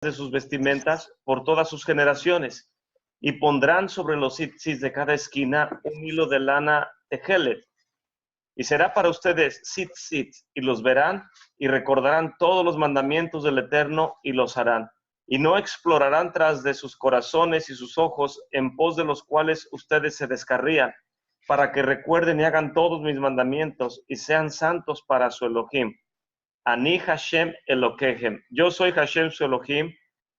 de sus vestimentas por todas sus generaciones, y pondrán sobre los tzitzis de cada esquina un hilo de lana tejelet, y será para ustedes tzitzit, y los verán y recordarán todos los mandamientos del Eterno y los harán, y no explorarán tras de sus corazones y sus ojos, en pos de los cuales ustedes se descarrían, para que recuerden y hagan todos mis mandamientos y sean santos para su Elohim. Ani Hashem Elokehem. Yo soy Hashem su Elohim,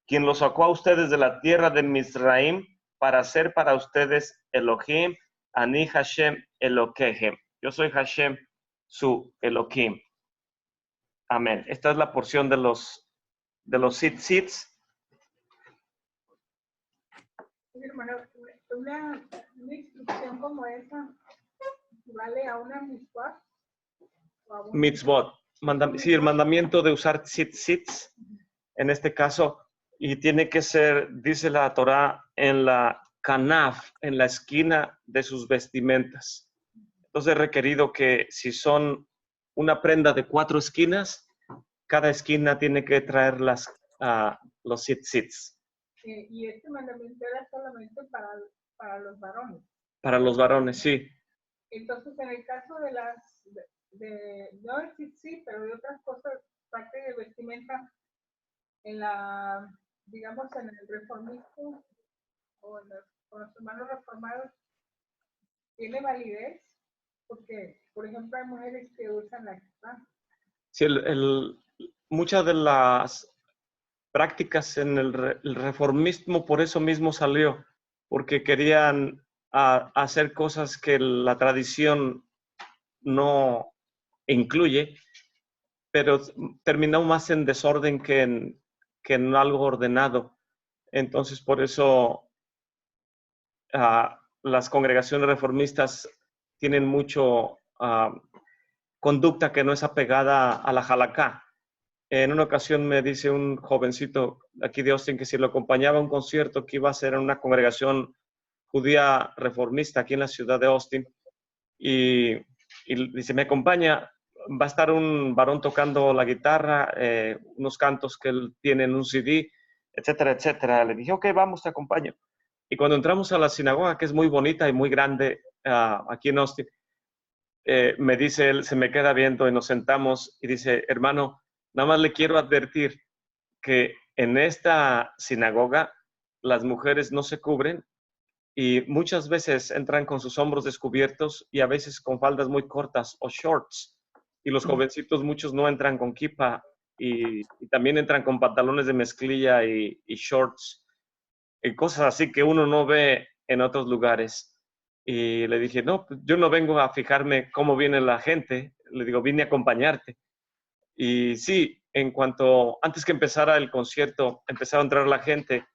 quien los sacó a ustedes de la tierra de Mizraim para ser para ustedes Elohim. Ani Hashem Elokehem. Yo soy Hashem su Elohim. Amén. Esta es la porción de los tzitzits. Hermano, una instrucción como esa vale a una mitzvah. Mitzvot. Sí, el mandamiento de usar tzitzits, en este caso, y tiene que ser, dice la Torá, en la kanaf, en la esquina de sus vestimentas. Entonces es requerido que si son una prenda de 4 esquinas, cada esquina tiene que traer los tzitzits. Y este mandamiento era solamente para los varones. Para los varones, sí. Entonces, en el caso de no el tzitzit, pero de otras cosas, parte de vestimenta, digamos, en el reformismo o con los hermanos reformados, ¿tiene validez? Porque, por ejemplo, hay mujeres que usan la kippah. Sí, muchas de las prácticas en el reformismo por eso mismo salió, porque querían hacer cosas que la tradición no incluye, pero terminó más en desorden que en algo ordenado. Entonces, por eso las congregaciones reformistas tienen mucho conducta que no es apegada a la halakha. En una ocasión me dice un jovencito aquí de Austin que si lo acompañaba a un concierto que iba a ser en una congregación judía reformista aquí en la ciudad de Austin, y dice, me acompaña, va a estar un varón tocando la guitarra, unos cantos que él tiene en un CD, etcétera, etcétera. Le dije, ok, vamos, te acompaño. Y cuando entramos a la sinagoga, que es muy bonita y muy grande aquí en Austin, me dice él, se me queda viendo y nos sentamos y dice, hermano, nada más le quiero advertir que en esta sinagoga las mujeres no se cubren y muchas veces entran con sus hombros descubiertos y a veces con faldas muy cortas o shorts. Y los jovencitos, muchos no entran con kippah y también entran con pantalones de mezclilla y shorts y cosas así que uno no ve en otros lugares. Y le dije, no, yo no vengo a fijarme cómo viene la gente, le digo, vine a acompañarte. Y sí, antes que empezara el concierto, empezaba a entrar la gente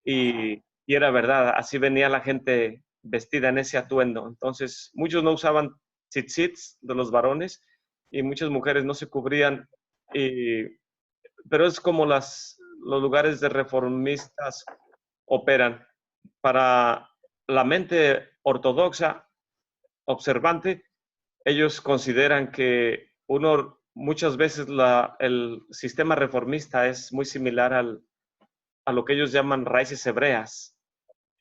y era verdad, así venía la gente vestida en ese atuendo. Entonces, muchos no usaban tzitzits de los varones y muchas mujeres no se cubrían, pero es como los lugares de reformistas operan. Para la mente ortodoxa, observante, ellos consideran que muchas veces el sistema reformista es muy similar a lo que ellos llaman raíces hebreas.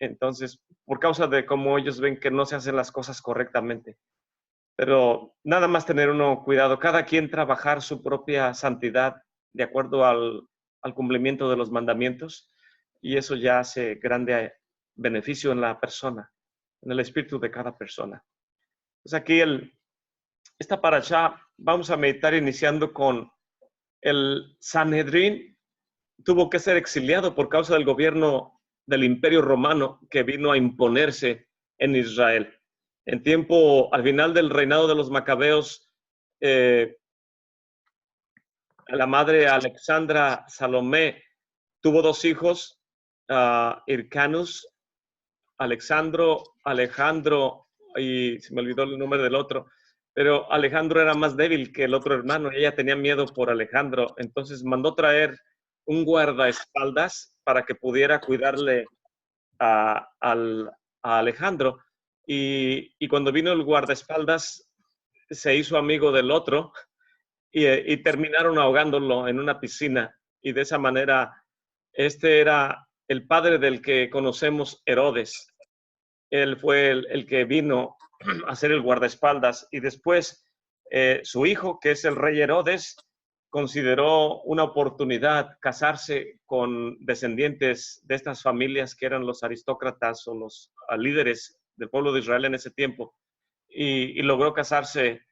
Entonces, por causa de cómo ellos ven que no se hacen las cosas correctamente. Pero nada más tener uno cuidado, cada quien trabajar su propia santidad de acuerdo al cumplimiento de los mandamientos, y eso ya hace grande beneficio en la persona, en el espíritu de cada persona. Pues aquí esta parashá vamos a meditar iniciando con el Sanedrín. Tuvo que ser exiliado por causa del gobierno del Imperio Romano que vino a imponerse en Israel. Al final del reinado de los Macabeos, la madre Alexandra Salomé tuvo 2 hijos, Hyrcanus, Alejandro, y se me olvidó el nombre del otro, pero Alejandro era más débil que el otro hermano y ella tenía miedo por Alejandro, entonces mandó traer un guardaespaldas para que pudiera cuidarle a Alejandro, y cuando vino el guardaespaldas se hizo amigo del otro, y terminaron ahogándolo en una piscina, y de esa manera Este era el padre del que conocemos, Herodes. Él fue el que vino a ser el guardaespaldas y después su hijo, que es el rey Herodes, consideró una oportunidad casarse con descendientes de estas familias que eran los aristócratas o los líderes del pueblo de Israel en ese tiempo y logró casarse,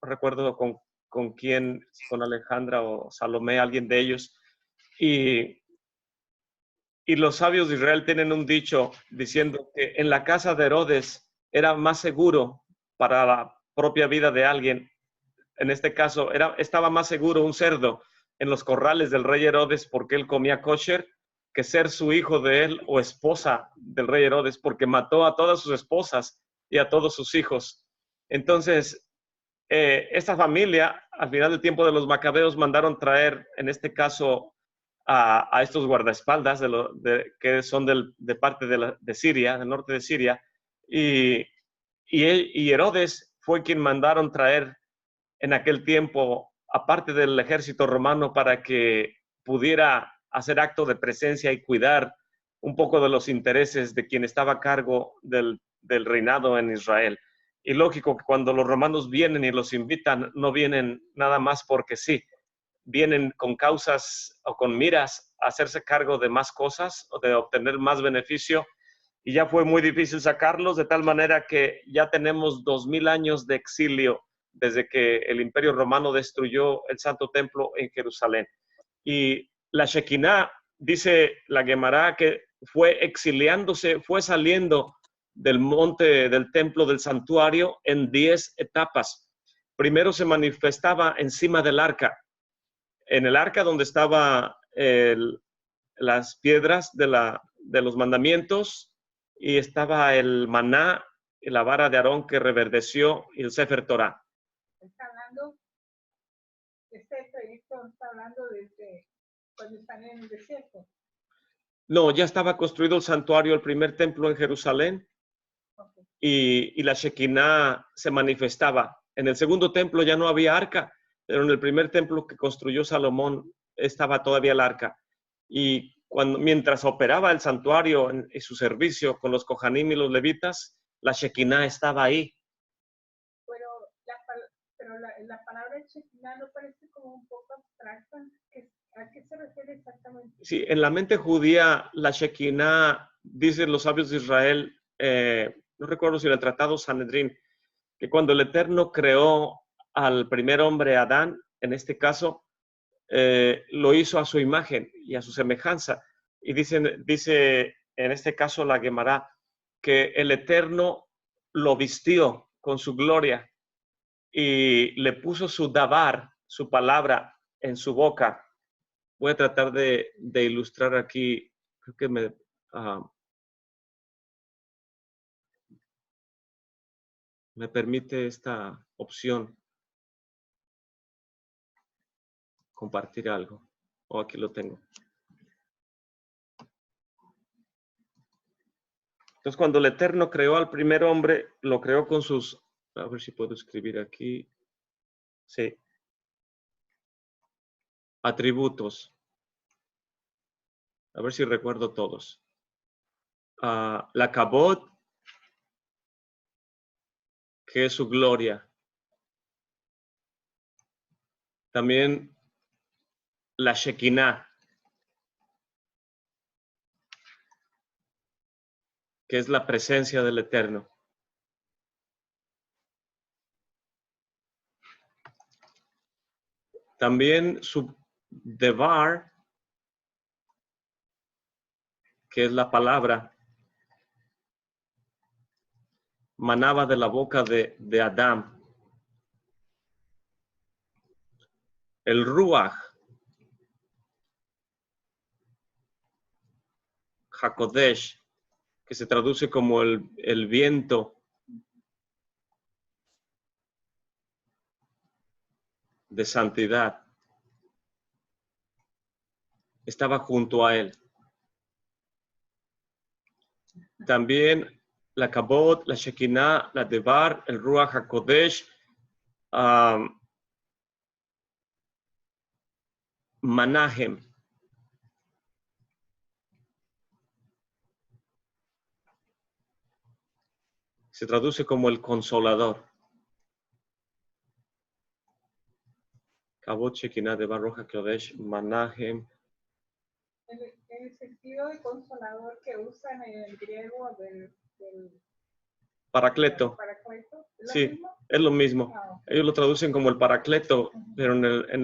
recuerdo con quién, con Alejandra o Salomé, alguien de ellos. Y los sabios de Israel tienen un dicho diciendo que en la casa de Herodes era más seguro para la propia vida de alguien. En este caso, estaba más seguro un cerdo en los corrales del rey Herodes porque él comía kosher que ser su hijo de él o esposa del rey Herodes porque mató a todas sus esposas y a todos sus hijos. Entonces, esta familia, al final del tiempo de los macabeos, mandaron traer, en este caso, a estos guardaespaldas que son de parte de Siria, del norte de Siria, y Herodes fue quien mandaron traer en aquel tiempo, aparte del ejército romano, para que pudiera hacer acto de presencia y cuidar un poco de los intereses de quien estaba a cargo del reinado en Israel. Y lógico que cuando los romanos vienen y los invitan, no vienen nada más porque sí, vienen con causas o con miras a hacerse cargo de más cosas o de obtener más beneficio, y ya fue muy difícil sacarlos, de tal manera que ya tenemos 2000 años de exilio desde que el Imperio Romano destruyó el Santo Templo en Jerusalén. Y la Shekinah, dice la Gemara, que fue exiliándose, fue saliendo del monte, del templo, del santuario en 10 etapas. Primero se manifestaba encima del arca, en el arca donde estaban las piedras de los mandamientos, y estaba el maná y la vara de Aarón que reverdeció y el Sefer Torah. Está hablando, este proyecto está hablando desde cuando están en el desierto. No, ya estaba construido el santuario, el primer templo en Jerusalén, okay. Y la Shekinah se manifestaba. En el segundo templo ya no había arca, pero en el primer templo que construyó Salomón estaba todavía el arca. Y mientras operaba el santuario en su servicio con los Kohanim y los levitas, la Shekinah estaba ahí. Pero la palabra Shekinah no parece como un poco abstracta. ¿A qué se refiere exactamente? Sí, en la mente judía, la Shekinah, dicen los sabios de Israel, no recuerdo si en el Tratado Sanedrín, que cuando el Eterno creó al primer hombre, Adán, en este caso, lo hizo a su imagen y a su semejanza. Y dice en este caso la Gemara, que el Eterno lo vistió con su gloria y le puso su dabar, su palabra, en su boca. Voy a tratar de ilustrar aquí, creo que me permite esta opción compartir algo. Aquí lo tengo. Entonces, cuando el Eterno creó al primer hombre, lo creó con sus, a ver si puedo escribir aquí, sí, atributos. A ver si recuerdo todos. La Kabod, que es su gloria. También la Shekinah, que es la presencia del Eterno. También su Devar, que es la palabra, manaba de la boca de Adán. El Ruach, Hakodesh, que se traduce como el viento de santidad, estaba junto a él. También la Kabod, la Shekinah, la Devar, el Ruach HaKodesh, Manahem, Se traduce como el consolador. Kabot Shekinah de Baruch HaKodesh Manahem. El sentido de consolador que usan en el griego del Paracleto. Paracleto, ¿es lo Sí, mismo? es lo mismo. Ah, Ellos lo traducen como el Paracleto, pero en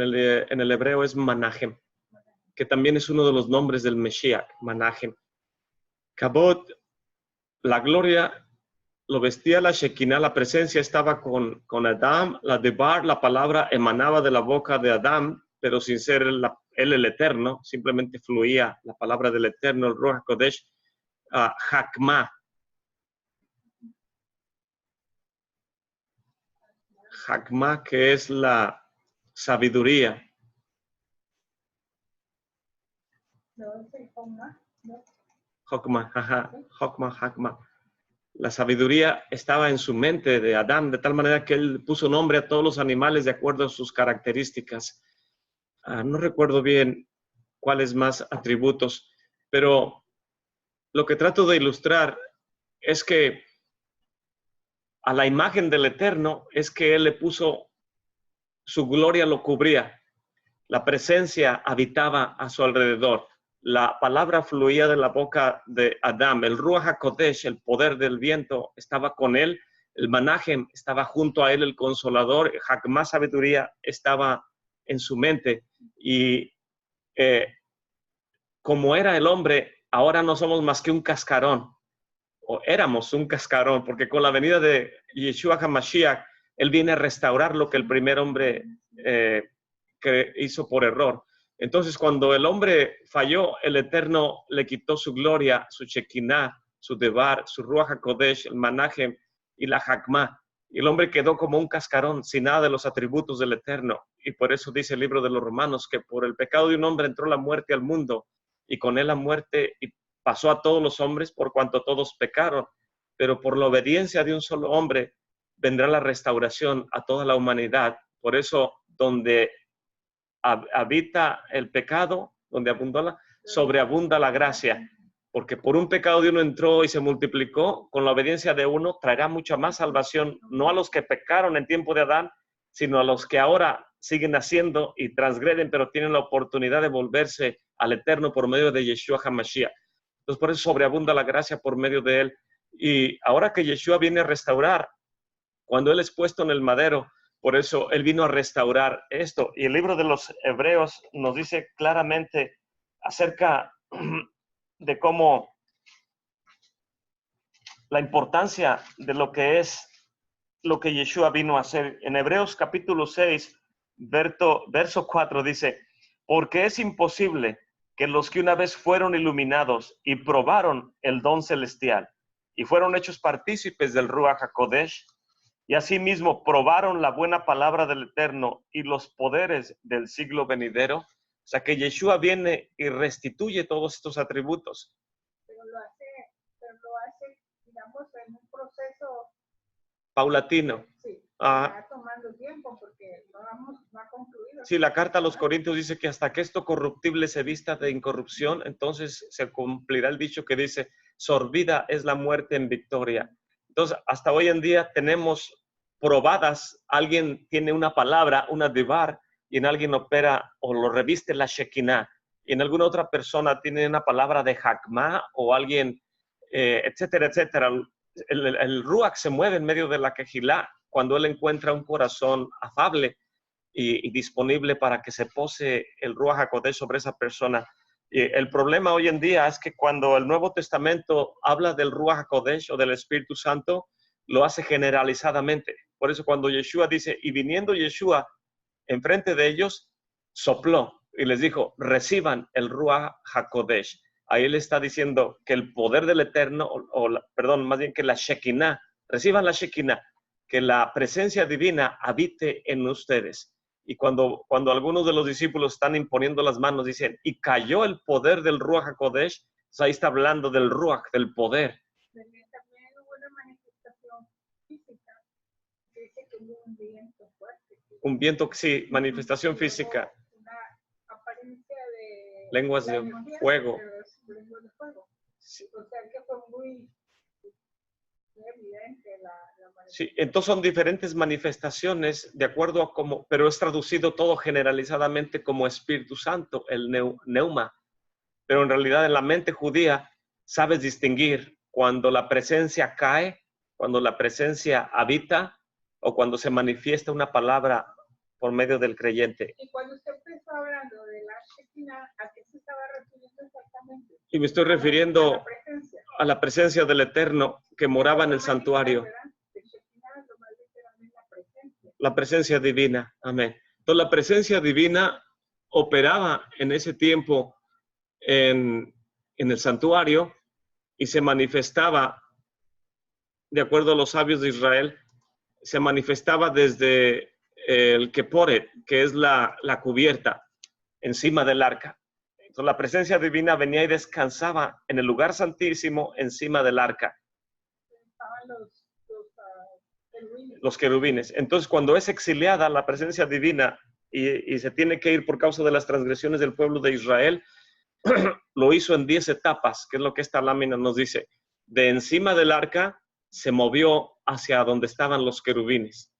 el hebreo es Manahem, que también es uno de los nombres del Mesías, Manahem. Kabot, la gloria, lo vestía la Shekinah, la presencia estaba con Adán, la Debar, la palabra emanaba de la boca de Adán, pero sin ser él el eterno, simplemente fluía la palabra del eterno, el Ruach HaKodesh, Hakmah. Hakmah, que es la sabiduría. no es el coma, ¿no? Hakmah, Hakmah. La sabiduría estaba en su mente de Adán, de tal manera que él puso nombre a todos los animales de acuerdo a sus características. No recuerdo bien cuáles más atributos, pero lo que trato de ilustrar es que a la imagen del Eterno es que él le puso, su gloria lo cubría, la presencia habitaba a su alrededor, la palabra fluía de la boca de Adán, el Ruach HaKodesh, el poder del viento, estaba con él, el Manahem estaba junto a él, el Consolador, Hakmah, sabiduría, estaba en su mente. Y como era el hombre, ahora no somos más que un cascarón, o éramos un cascarón, porque con la venida de Yeshua HaMashiach, él viene a restaurar lo que el primer hombre que hizo por error. Entonces, cuando el hombre falló, el Eterno le quitó su gloria, su Shekinah, su Debar, su Ruach HaKodesh, el Manahem y la Hakmah. Y el hombre quedó como un cascarón, sin nada de los atributos del Eterno. Y por eso dice el libro de los Romanos que por el pecado de un hombre entró la muerte al mundo, y con él la muerte pasó a todos los hombres por cuanto todos pecaron. Pero por la obediencia de un solo hombre vendrá la restauración a toda la humanidad. Por eso, donde habita el pecado, donde sobreabunda la gracia, porque por un pecado de uno entró y se multiplicó, con la obediencia de uno traerá mucha más salvación, no a los que pecaron en tiempo de Adán, sino a los que ahora siguen haciendo y transgreden, pero tienen la oportunidad de volverse al Eterno por medio de Yeshua HaMashiach. Entonces por eso sobreabunda la gracia por medio de él. Y ahora que Yeshua viene a restaurar, cuando él es puesto en el madero, por eso él vino a restaurar esto. Y el libro de los Hebreos nos dice claramente acerca de cómo la importancia de lo que es lo que Yeshua vino a hacer. En Hebreos capítulo 6, verso 4 dice, porque es imposible que los que una vez fueron iluminados y probaron el don celestial y fueron hechos partícipes del Ruach HaKodesh, y asimismo probaron la buena palabra del Eterno y los poderes del siglo venidero. O sea que Yeshua viene y restituye todos estos atributos. Pero lo hace, digamos, en un proceso Paulatino. Sí, está tomando tiempo porque no ha concluido. Sí, la carta a los Corintios dice que hasta que esto corruptible se vista de incorrupción, entonces se cumplirá el dicho que dice, sorbida es la muerte en victoria. Entonces, hasta hoy en día tenemos probadas, alguien tiene una palabra, una devar, y en alguien opera o lo reviste la Shekinah, y en alguna otra persona tiene una palabra de Hakmah, o alguien, etcétera, etcétera. El Ruach se mueve en medio de la Kehilá cuando él encuentra un corazón afable y disponible para que se pose el Ruach HaKodesh sobre esa persona. Y el problema hoy en día es que cuando el Nuevo Testamento habla del Ruach HaKodesh o del Espíritu Santo, lo hace generalizadamente. Por eso cuando Yeshua dice, y viniendo Yeshua enfrente de ellos, sopló y les dijo, reciban el Ruach HaKodesh. Ahí él está diciendo que el poder del Eterno, perdón, más bien que la Shekinah, reciban la Shekinah, que la presencia divina habite en ustedes. Y cuando algunos de los discípulos están imponiendo las manos, dicen, y cayó el poder del Ruach HaKodesh, pues ahí está hablando del Ruach, del poder. También hubo una manifestación física, que dice que hubo un viento fuerte. Un viento, sí, manifestación física. Una apariencia de lenguas de fuego. Lenguas de fuego. Sí. O sea que fue muy muy evidente la Sí, entonces son diferentes manifestaciones de acuerdo a cómo, pero es traducido todo generalizadamente como Espíritu Santo, el neuma. Pero en realidad en la mente judía sabes distinguir cuando la presencia cae, cuando la presencia habita o cuando se manifiesta una palabra por medio del creyente. Y cuando usted empezó hablando de la Shekinah, ¿a qué se estaba refiriendo exactamente? Y me estoy refiriendo a la presencia del Eterno que moraba en el santuario. La presencia divina, amén. Entonces la presencia divina operaba en ese tiempo en el santuario y se manifestaba, de acuerdo a los sabios de Israel, se manifestaba desde el Keporet, que es la cubierta encima del arca. Entonces la presencia divina venía y descansaba en el lugar santísimo encima del arca. Estaban Los querubines. Entonces cuando es exiliada la presencia divina y se tiene que ir por causa de las transgresiones del pueblo de Israel, lo hizo en 10 etapas, que es lo que esta lámina nos dice. De encima del arca se movió hacia donde estaban los querubines.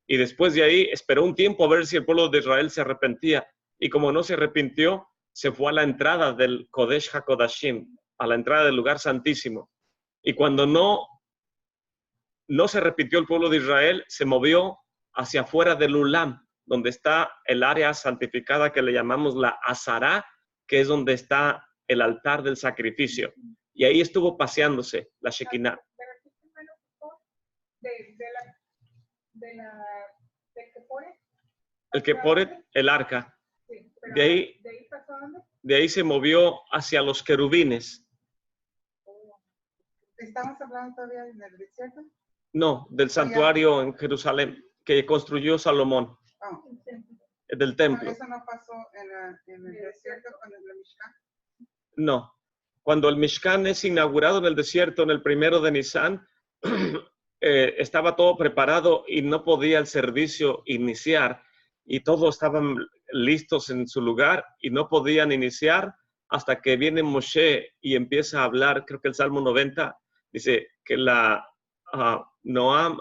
Y después de ahí esperó un tiempo a ver si el pueblo de Israel se arrepentía. Y como no se arrepintió, se fue a la entrada del Kodesh HaKodashim, a la entrada del lugar santísimo. Y cuando no se arrepintió el pueblo de Israel, se movió hacia afuera del Ulam, donde está el área santificada que le llamamos la Azará, que es donde está el altar del sacrificio. Y ahí estuvo paseándose la Shekinah. El Keporet, el arca. De ahí se movió hacia los querubines. ¿Estamos hablando todavía en el desierto? No, del santuario en Jerusalén que construyó Salomón. Oh. Del templo. ¿Eso no pasó en el desierto con el Mishkan? No. Cuando el Mishkan es inaugurado en el desierto, en el 1 de Nisan, estaba todo preparado y no podía el servicio iniciar. Y todos estaban listos en su lugar y no podían iniciar hasta que viene Moshe y empieza a hablar. Creo que el Salmo 90 dice que Noam,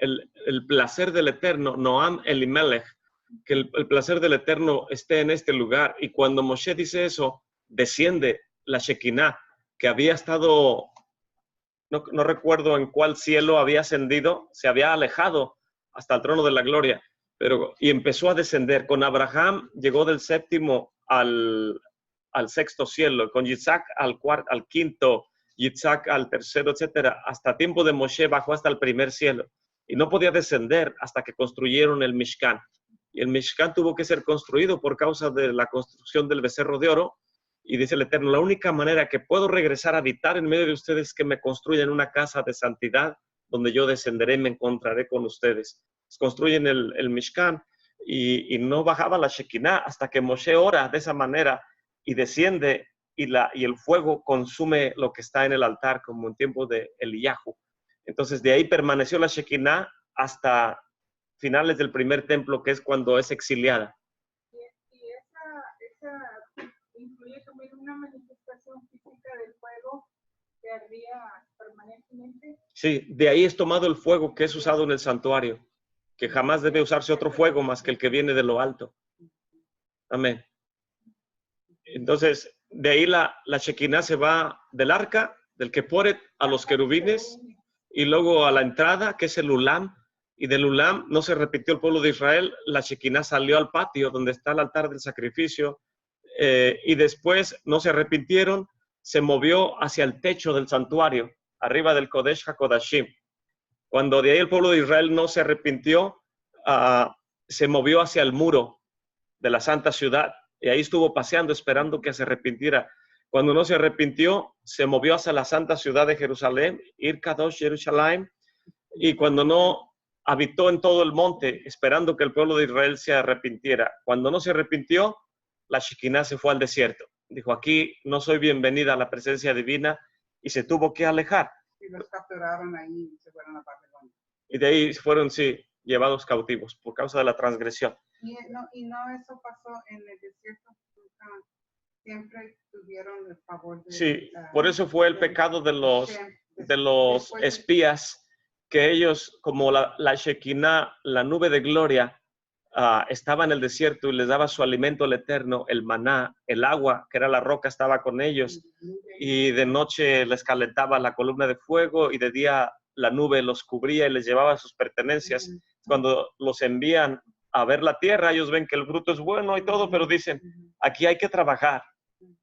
el placer del Eterno, Noam Elimelech, que el placer del Eterno esté en este lugar. Y cuando Moshe dice eso, desciende la Shekinah, que había estado, no recuerdo en cuál cielo había ascendido, se había alejado hasta el trono de la gloria, y empezó a descender. Con Abraham llegó del séptimo al sexto cielo, con Isaac al quinto, Isaac al tercero, etcétera. Hasta tiempo de Moshe bajó hasta el primer cielo y no podía descender hasta que construyeron el Mishkan. Y el Mishkan tuvo que ser construido por causa de la construcción del becerro de oro. Y dice el Eterno, la única manera que puedo regresar a habitar en medio de ustedes es que me construyan una casa de santidad donde yo descenderé y me encontraré con ustedes. Construyen el Mishkan y no bajaba la Shekinah hasta que Moshe ora de esa manera y desciende y el fuego consume lo que está en el altar como en tiempo de Eliyahu. Entonces de ahí permaneció la Shekinah hasta finales del primer templo, que es cuando es exiliada. Y esa incluye también una manifestación física del fuego que ardía permanentemente. Sí, de ahí es tomado el fuego que es usado en el santuario, que jamás debe usarse otro fuego más que el que viene de lo alto. Amén. Entonces, de ahí la Shekinah se va del arca, del Keporet, a los querubines, y luego a la entrada, que es el Ulam, y del Ulam no se repitió el pueblo de Israel, la Shekinah salió al patio donde está el altar del sacrificio, y después no se arrepintieron, se movió hacia el techo del santuario, arriba del Kodesh HaKodashim. Cuando de ahí el pueblo de Israel no se arrepintió, se movió hacia el muro de la santa ciudad, y ahí estuvo paseando esperando que se arrepintiera. Cuando no se arrepintió, se movió hacia la santa ciudad de Jerusalén, Ir Kadosh Jerusalén, y cuando no, habitó en todo el monte esperando que el pueblo de Israel se arrepintiera. Cuando no se arrepintió, la Shekinah se fue al desierto. Dijo, aquí no soy bienvenida a la presencia divina, y se tuvo que alejar. Y los capturaron ahí y se fueron a Babilonia. Y de ahí fueron, sí, llevados cautivos por causa de la transgresión. Y no eso pasó en el desierto. Siempre tuvieron el favor de... Sí, por eso fue el pecado de de los Después de- espías, que ellos, como la Shekinah, la nube de gloria, estaba en el desierto y les daba su alimento el eterno, el maná, el agua, que era la roca, estaba con ellos, y de noche les calentaba la columna de fuego y de día la nube los cubría y les llevaba sus pertenencias. Cuando los envían a ver la tierra, ellos ven que el fruto es bueno y todo, pero dicen, aquí hay que trabajar.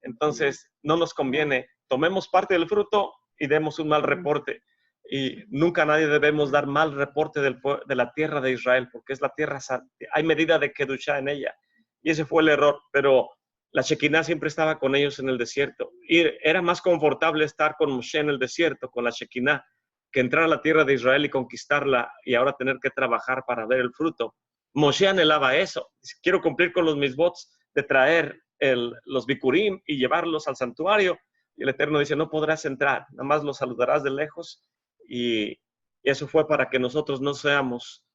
Entonces, no nos conviene. Tomemos parte del fruto y demos un mal reporte. Y nunca nadie debemos dar mal reporte de la tierra de Israel, porque es la tierra santa. Hay medida de Kedushá en ella. Y ese fue el error. Pero la Shekinah siempre estaba con ellos en el desierto. Y era más confortable estar con Moshe en el desierto, con la Shekinah, que entrar a la tierra de Israel y conquistarla y ahora tener que trabajar para ver el fruto. Moshe anhelaba eso. Quiero cumplir con los misbots de traer los bikurim y llevarlos al santuario. Y el Eterno dice, no podrás entrar, nada más los saludarás de lejos. Y eso fue para que nosotros no seamos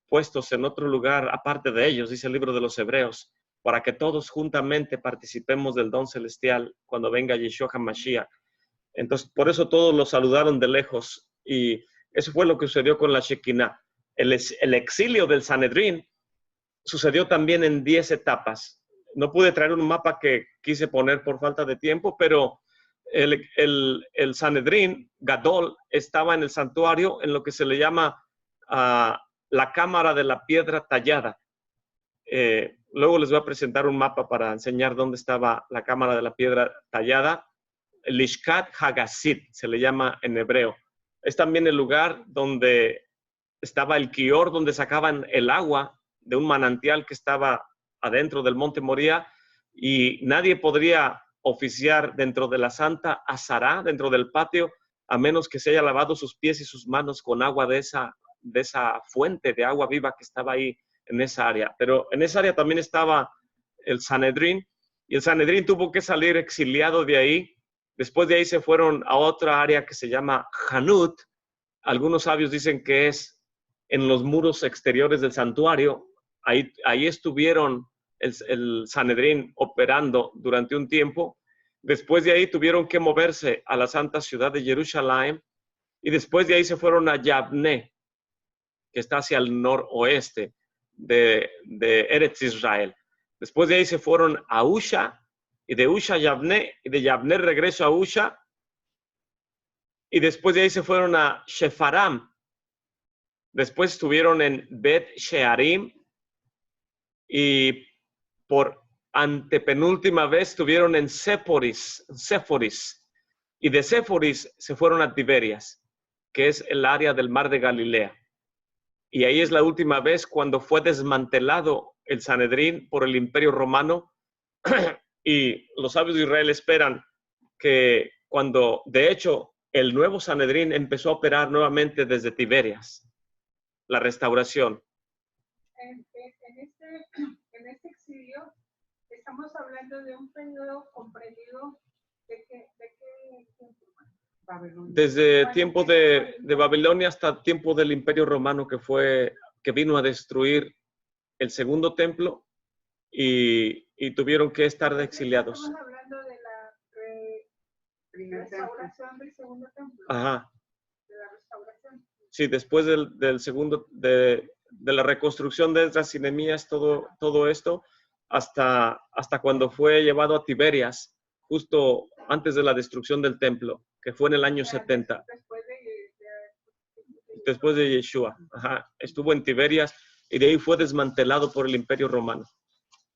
puestos en otro lugar aparte de ellos, dice el libro de los Hebreos, para que todos juntamente participemos del don celestial cuando venga Yeshua HaMashiach. Entonces, por eso todos los saludaron de lejos. Y eso fue lo que sucedió con la Shekinah. El exilio del Sanedrín sucedió también en 10 etapas. No pude traer un mapa que quise poner por falta de tiempo, pero el Sanedrín Gadol estaba en el santuario en lo que se le llama la cámara de la piedra tallada. Luego les voy a presentar un mapa para enseñar dónde estaba la cámara de la piedra tallada. Lishkat Hagasit se le llama en hebreo. Es también el lugar donde estaba el Kior, donde sacaban el agua de un manantial que estaba adentro del monte Moría, y nadie podría oficiar dentro de la Santa Azará, dentro del patio, a menos que se haya lavado sus pies y sus manos con agua de esa fuente de agua viva que estaba ahí en esa área. Pero en esa área también estaba el Sanedrín, y el Sanedrín tuvo que salir exiliado de ahí. Después de ahí se fueron a otra área que se llama Hanut. Algunos sabios dicen que es en los muros exteriores del santuario. Ahí estuvieron el Sanedrín operando durante un tiempo. Después de ahí tuvieron que moverse a la santa ciudad de Jerusalén, y después de ahí se fueron a Yavne, que está hacia el noroeste de Eretz Israel. Después de ahí se fueron a Usha, y de Usha a Yavne, y de Yavne regreso a Usha, y después de ahí se fueron a Shefaram. Después estuvieron en Bet Shearim, y por antepenúltima vez estuvieron en Séforis, y de Séforis se fueron a Tiberias, que es el área del mar de Galilea. Y ahí es la última vez cuando fue desmantelado el Sanedrín por el Imperio Romano. Y los sabios de Israel esperan que cuando, de hecho, el nuevo Sanedrín empezó a operar nuevamente desde Tiberias, la restauración. En este exilio estamos hablando de un periodo comprendido de qué tiempo. Babilonia. Desde tiempo de Babilonia hasta tiempo del Imperio Romano, que vino a destruir el segundo templo, y tuvieron que estar exiliados. Estamos hablando de la restauración del segundo templo. Ajá. De la restauración. Sí, después del segundo, de la reconstrucción de Esdras y Nehemías, todo esto, hasta cuando fue llevado a Tiberias, justo antes de la destrucción del templo, que fue en el año 70. Después de Yeshua. Ajá. Estuvo en Tiberias y de ahí fue desmantelado por el Imperio Romano.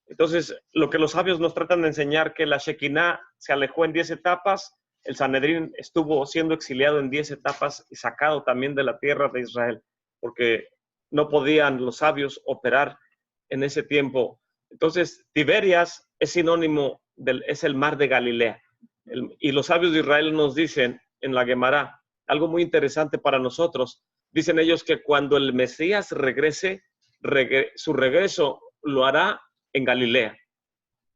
Entonces, lo que los sabios nos tratan de enseñar, que la Shekinah se alejó en 10 etapas, el Sanedrín estuvo siendo exiliado en 10 etapas y sacado también de la tierra de Israel, porque no podían los sabios operar en ese tiempo. Entonces, Tiberias es sinónimo es el mar de Galilea. Y los sabios de Israel nos dicen en la Gemara algo muy interesante para nosotros. Dicen ellos que cuando el Mesías regrese, su regreso lo hará en Galilea,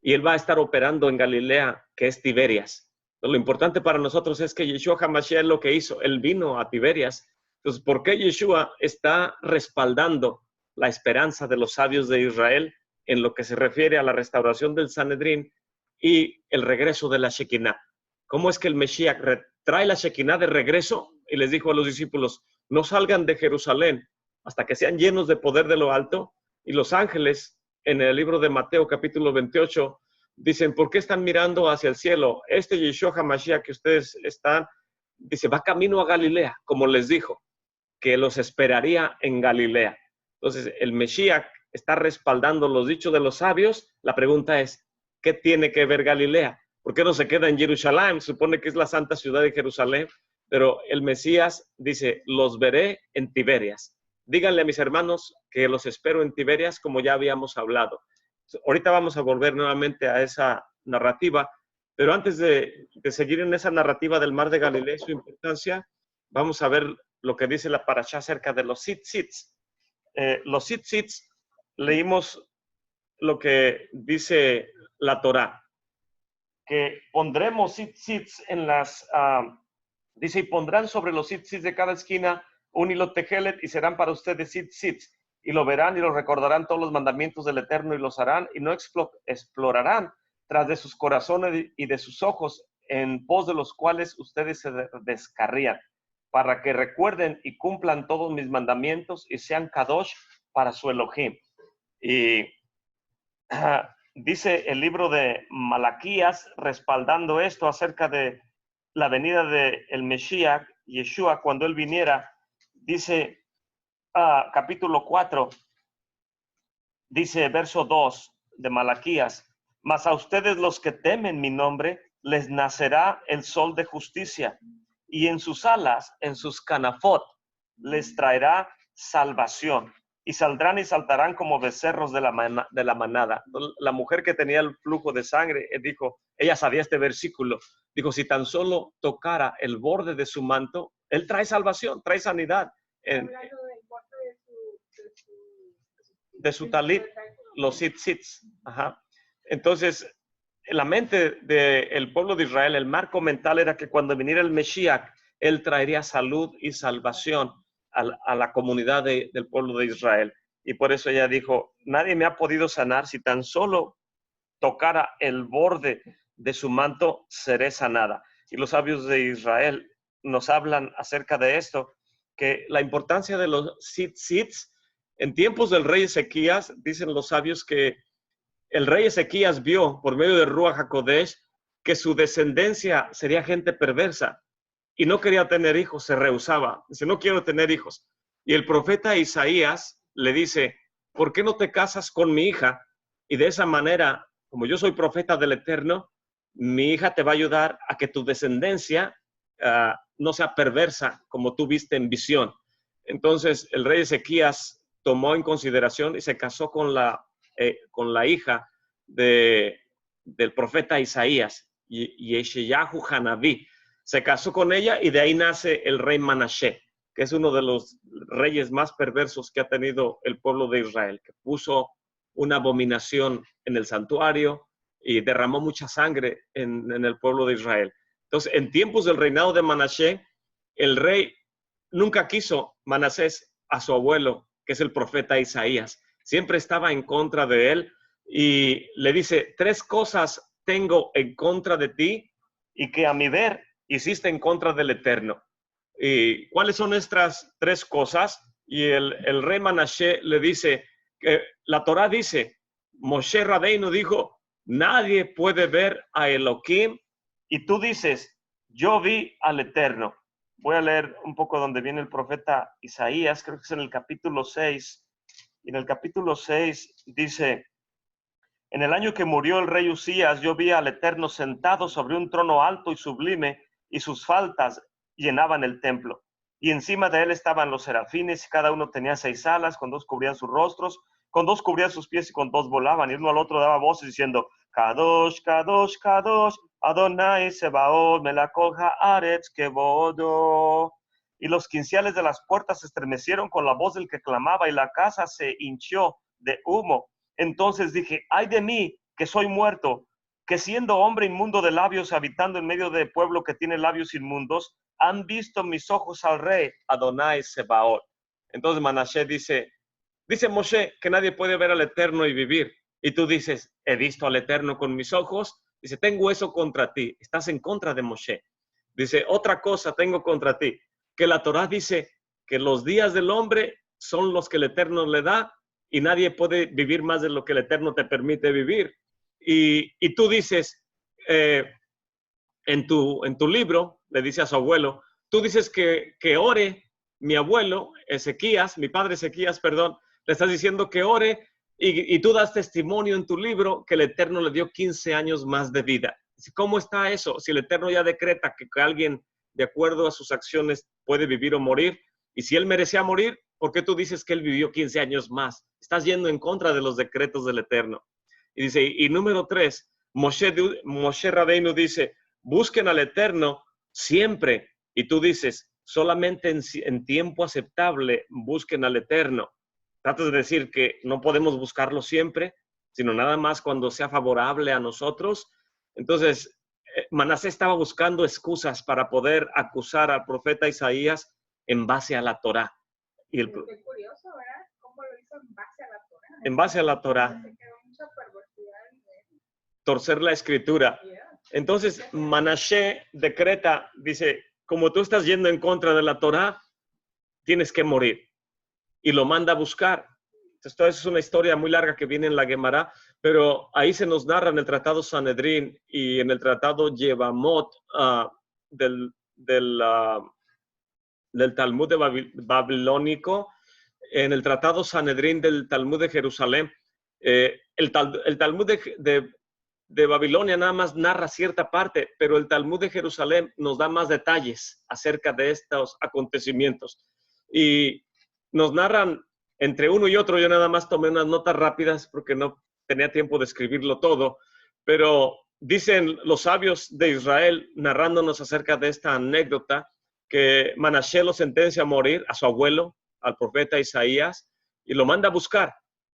y él va a estar operando en Galilea, que es Tiberias. Lo importante para nosotros es que Yeshua HaMashiach lo que hizo, él vino a Tiberias. Entonces, ¿por qué Yeshua está respaldando la esperanza de los sabios de Israel en lo que se refiere a la restauración del Sanedrín y el regreso de la Shekinah? cómo es que el Mesías trae la Shekinah de regreso, y les dijo a los discípulos, no salgan de Jerusalén hasta que sean llenos de poder de lo alto. Y los ángeles, en el libro de Mateo capítulo 28, dicen, ¿por qué están mirando hacia el cielo? Este Yeshua HaMashiach que ustedes están, dice, va camino a Galilea, como les dijo, que los esperaría en Galilea. Entonces, el Mesías está respaldando los dichos de los sabios. La pregunta es, ¿qué tiene que ver Galilea? ¿Por qué no se queda en Jerusalén? Supone que es la santa ciudad de Jerusalén, pero el Mesías dice, los veré en Tiberias. Díganle a mis hermanos que los espero en Tiberias, como ya habíamos hablado. Ahorita vamos a volver nuevamente a esa narrativa, pero antes de seguir en esa narrativa del mar de Galilea y su importancia, vamos a ver lo que dice la parashá acerca de los tzitzits. Los tzitzits, leímos lo que dice la Torá, que pondremos tzitzits en las, dice, y pondrán sobre los tzitzits de cada esquina un hilo tejelet y serán para ustedes tzitzits, y lo verán y lo recordarán todos los mandamientos del Eterno y los harán y no explorarán tras de sus corazones y de sus ojos en pos de los cuales ustedes se descarrían, para que recuerden y cumplan todos mis mandamientos y sean kadosh para su Elohim. Y dice el libro de Malaquías, respaldando esto acerca de la venida del Mesías, Yeshua, cuando él viniera, dice capítulo 4, dice verso 2 de Malaquías, mas a ustedes los que temen mi nombre, les nacerá el sol de justicia, y en sus alas, en sus canafot, les traerá salvación. Y saldrán y saltarán como becerros de la manada. La mujer que tenía el flujo de sangre, dijo, ella sabía este versículo, dijo, si tan solo tocara el borde de su manto, él trae salvación, trae sanidad. De su talit, los tzitzits. Entonces, en la mente del pueblo de Israel, el marco mental era que cuando viniera el Mesías, él traería salud y salvación a la comunidad del pueblo de Israel. Y por eso ella dijo, nadie me ha podido sanar, si tan solo tocara el borde de su manto, seré sanada. Y los sabios de Israel nos hablan acerca de esto, que la importancia de los tzitzits, en tiempos del rey Ezequías, dicen los sabios que el rey Ezequías vio por medio de Ruach HaKodesh que su descendencia sería gente perversa y no quería tener hijos, se rehusaba. Dice, no quiero tener hijos. Y el profeta Isaías le dice, ¿por qué no te casas con mi hija? Y de esa manera, como yo soy profeta del Eterno, mi hija te va a ayudar a que tu descendencia no sea perversa como tú viste en visión. Entonces el rey Ezequías tomó en consideración y se casó con la hija del profeta Isaías, Yeshayahu Hanaví. Se casó con ella y de ahí nace el rey Manashe, que es uno de los reyes más perversos que ha tenido el pueblo de Israel, que puso una abominación en el santuario y derramó mucha sangre en el pueblo de Israel. Entonces, en tiempos del reinado de Manashe, el rey nunca quiso Manasés a su abuelo, que es el profeta Isaías. Siempre estaba en contra de él y le dice, 3 cosas tengo en contra de ti y que a mi ver hiciste en contra del Eterno. ¿Y cuáles son estas 3 cosas? Y el rey Manashe le dice, que la Torá dice, Moshe Rabbeinu dijo, nadie puede ver a Elohim, y tú dices, yo vi al Eterno. Voy a leer un poco donde viene el profeta Isaías, creo que es en el capítulo 6, y en el capítulo 6 dice, en el año que murió el rey Usías, yo vi al Eterno sentado sobre un trono alto y sublime, y sus faldas llenaban el templo. Y encima de él estaban los serafines, y cada uno tenía 6 alas, con 2 cubrían sus rostros, con 2 cubrían sus pies y con 2 volaban. Y uno al otro daba voces diciendo, Kadosh, Kadosh, Kadosh, Adonai Sebaot, Melakol Haaretz Kevodo. Y los quinciales de las puertas se estremecieron con la voz del que clamaba, y la casa se hinchió de humo. Entonces dije, ay de mí, que soy muerto, que siendo hombre inmundo de labios, habitando en medio de pueblo que tiene labios inmundos, han visto mis ojos al rey, Adonai Sebaot. Entonces Manashe dice Moshe que nadie puede ver al Eterno y vivir. Y tú dices, he visto al Eterno con mis ojos. Dice, tengo eso contra ti. Estás en contra de Moshe. Dice, otra cosa tengo contra ti. Que la Torá dice que los días del hombre son los que el Eterno le da y nadie puede vivir más de lo que el Eterno te permite vivir. Y tú dices, en tu libro, le dice a su abuelo, tú dices que ore mi abuelo, Ezequías, mi padre Ezequías, perdón, le estás diciendo que ore y tú das testimonio en tu libro que el Eterno le dio 15 años más de vida. ¿Cómo está eso? Si el Eterno ya decreta que alguien, de acuerdo a sus acciones, puede vivir o morir, y si él merecía morir, ¿por qué tú dices que él vivió 15 años más? Estás yendo en contra de los decretos del Eterno. Y dice, y número 3, Moshe Rabbeinu dice, busquen al Eterno siempre. Y tú dices, solamente en tiempo aceptable busquen al Eterno. Tratas de decir que no podemos buscarlo siempre, sino nada más cuando sea favorable a nosotros. Entonces, Manasés estaba buscando excusas para poder acusar al profeta Isaías en base a la Torá. Y Qué curioso, ¿verdad? ¿Cómo lo hizo en base a la Torá? En base a la Torá. Se quedó mucha perversidad en él. Torcer la escritura. Entonces, Manasés decreta, dice, como tú estás yendo en contra de la Torá, tienes que morir. Y lo manda a buscar. Esto es una historia muy larga que viene en la Gemara, pero ahí se nos narra en el Tratado Sanedrín y en el Tratado Yevamot del Talmud babilónico, en el Tratado Sanedrín del Talmud de Jerusalén. El Talmud de Babilonia nada más narra cierta parte, pero el Talmud de Jerusalén nos da más detalles acerca de estos acontecimientos. Y nos narran entre uno y otro. Yo nada más tomé unas notas rápidas porque no tenía tiempo de escribirlo todo, pero dicen los sabios de Israel, narrándonos acerca de esta anécdota, que Manasés lo sentencia a morir, a su abuelo, al profeta Isaías, y lo manda a buscar.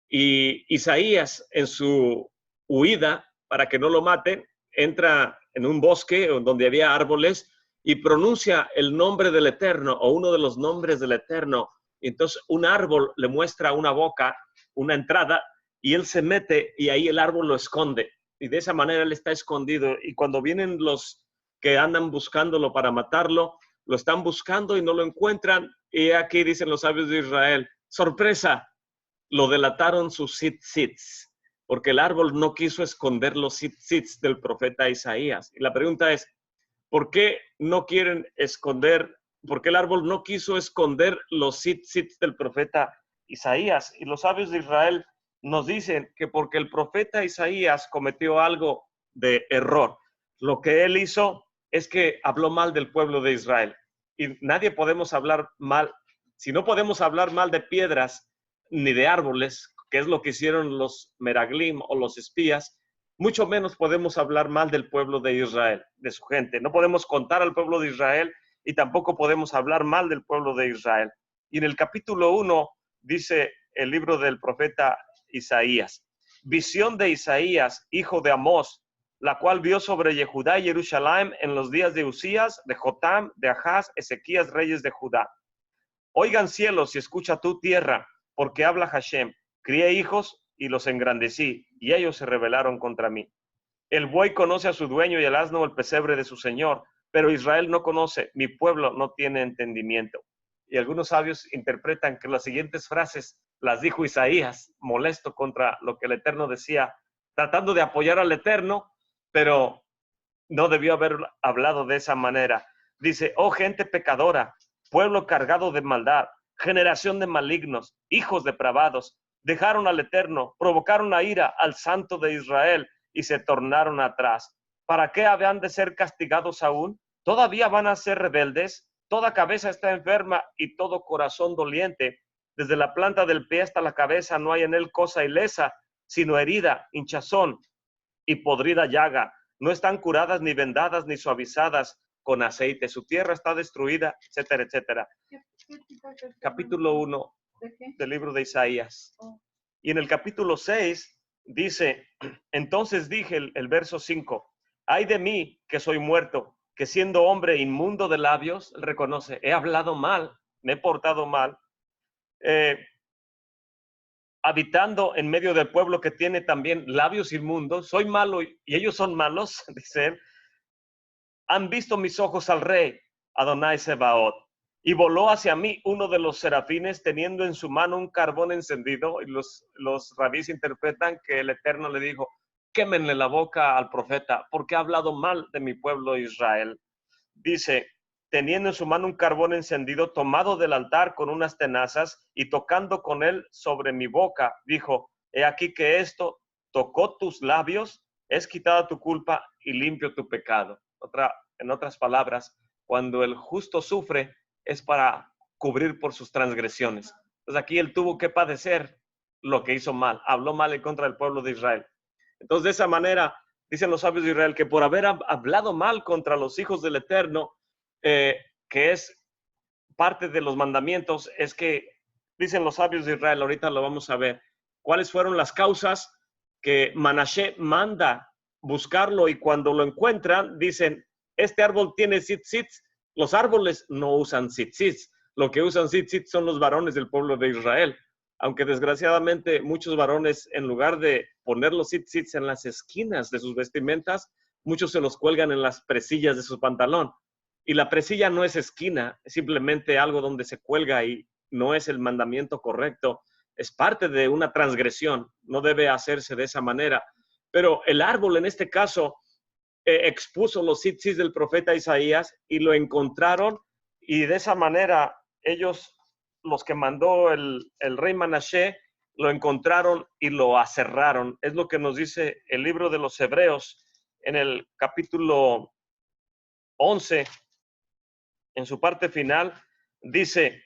Y Isaías, en su huida, para que no lo maten, entra en un bosque donde había árboles y pronuncia el nombre del Eterno o uno de los nombres del Eterno. Y entonces un árbol le muestra una boca, una entrada, y él se mete y ahí el árbol lo esconde. Y de esa manera él está escondido. Y cuando vienen los que andan buscándolo para matarlo, lo están buscando y no lo encuentran. Y aquí dicen los sabios de Israel, sorpresa, lo delataron sus tzitzits, porque el árbol no quiso esconder los tzitzits del profeta Isaías. Y la pregunta es, ¿por qué no quieren esconder? ¿Por qué el árbol no quiso esconder los tzitzits del profeta Isaías? Y los sabios de Israel nos dicen que porque el profeta Isaías cometió algo de error. Lo que él hizo es que habló mal del pueblo de Israel. Y nadie podemos hablar mal, si no podemos hablar mal de piedras ni de árboles, que es lo que hicieron los meraglim o los espías, mucho menos podemos hablar mal del pueblo de Israel, de su gente. No podemos contar al pueblo de Israel y tampoco podemos hablar mal del pueblo de Israel. Y en el capítulo 1 dice el libro del profeta Isaías, visión de Isaías, hijo de Amós, la cual vio sobre Yehudá y Jerusalén en los días de Usías, de Jotam, de Ahaz, Ezequías, reyes de Judá. Oigan cielos y escucha tu tierra, porque habla Hashem. Crié hijos y los engrandecí, y ellos se rebelaron contra mí. El buey conoce a su dueño y el asno el pesebre de su señor, pero Israel no conoce, mi pueblo no tiene entendimiento. Y algunos sabios interpretan que las siguientes frases las dijo Isaías, molesto contra lo que el Eterno decía, tratando de apoyar al Eterno, pero no debió haber hablado de esa manera. Dice, oh gente pecadora, pueblo cargado de maldad, generación de malignos, hijos depravados, dejaron al Eterno, provocaron a ira al Santo de Israel y se tornaron atrás. ¿Para qué habían de ser castigados aún? ¿Todavía van a ser rebeldes? Toda cabeza está enferma y todo corazón doliente. Desde la planta del pie hasta la cabeza no hay en él cosa ilesa, sino herida, hinchazón y podrida llaga. No están curadas ni vendadas ni suavizadas con aceite. Su tierra está destruida, etcétera, etcétera. Capítulo 1 del libro de Isaías. Y en el capítulo 6 dice, entonces dije el verso 5, ay de mí que soy muerto, que siendo hombre inmundo de labios, reconoce, he hablado mal, me he portado mal. habitando en medio del pueblo que tiene también labios inmundos, soy malo y ellos son malos, dice él. Han visto mis ojos al rey, Adonai Sebaot, y voló hacia mí uno de los serafines teniendo en su mano un carbón encendido, y los rabís interpretan que el Eterno le dijo, quémenle la boca al profeta, porque ha hablado mal de mi pueblo Israel. Dice, teniendo en su mano un carbón encendido, tomado del altar con unas tenazas, y tocando con él sobre mi boca, dijo, he aquí que esto tocó tus labios, es quitada tu culpa y limpio tu pecado. En otras palabras, cuando el justo sufre, es para cubrir por sus transgresiones. Entonces aquí él tuvo que padecer lo que hizo mal, habló mal en contra del pueblo de Israel. Entonces de esa manera, dicen los sabios de Israel, que por haber hablado mal contra los hijos del Eterno, que es parte de los mandamientos, es que, dicen los sabios de Israel, ahorita lo vamos a ver, cuáles fueron las causas que Manashe manda buscarlo, y cuando lo encuentran, dicen, este árbol tiene tzitzits. Los árboles no usan tzitzits, lo que usan tzitzits son los varones del pueblo de Israel, aunque desgraciadamente muchos varones, en lugar de poner los tzitzits en las esquinas de sus vestimentas, muchos se los cuelgan en las presillas de su pantalón. Y la presilla no es esquina, es simplemente algo donde se cuelga y no es el mandamiento correcto. Es parte de una transgresión, no debe hacerse de esa manera. Pero el árbol en este caso expuso los tzitzis del profeta Isaías y lo encontraron, y de esa manera ellos, los que mandó el rey Manashe, lo encontraron y lo aserraron. Es lo que nos dice el libro de los Hebreos en el capítulo 11, en su parte final, dice,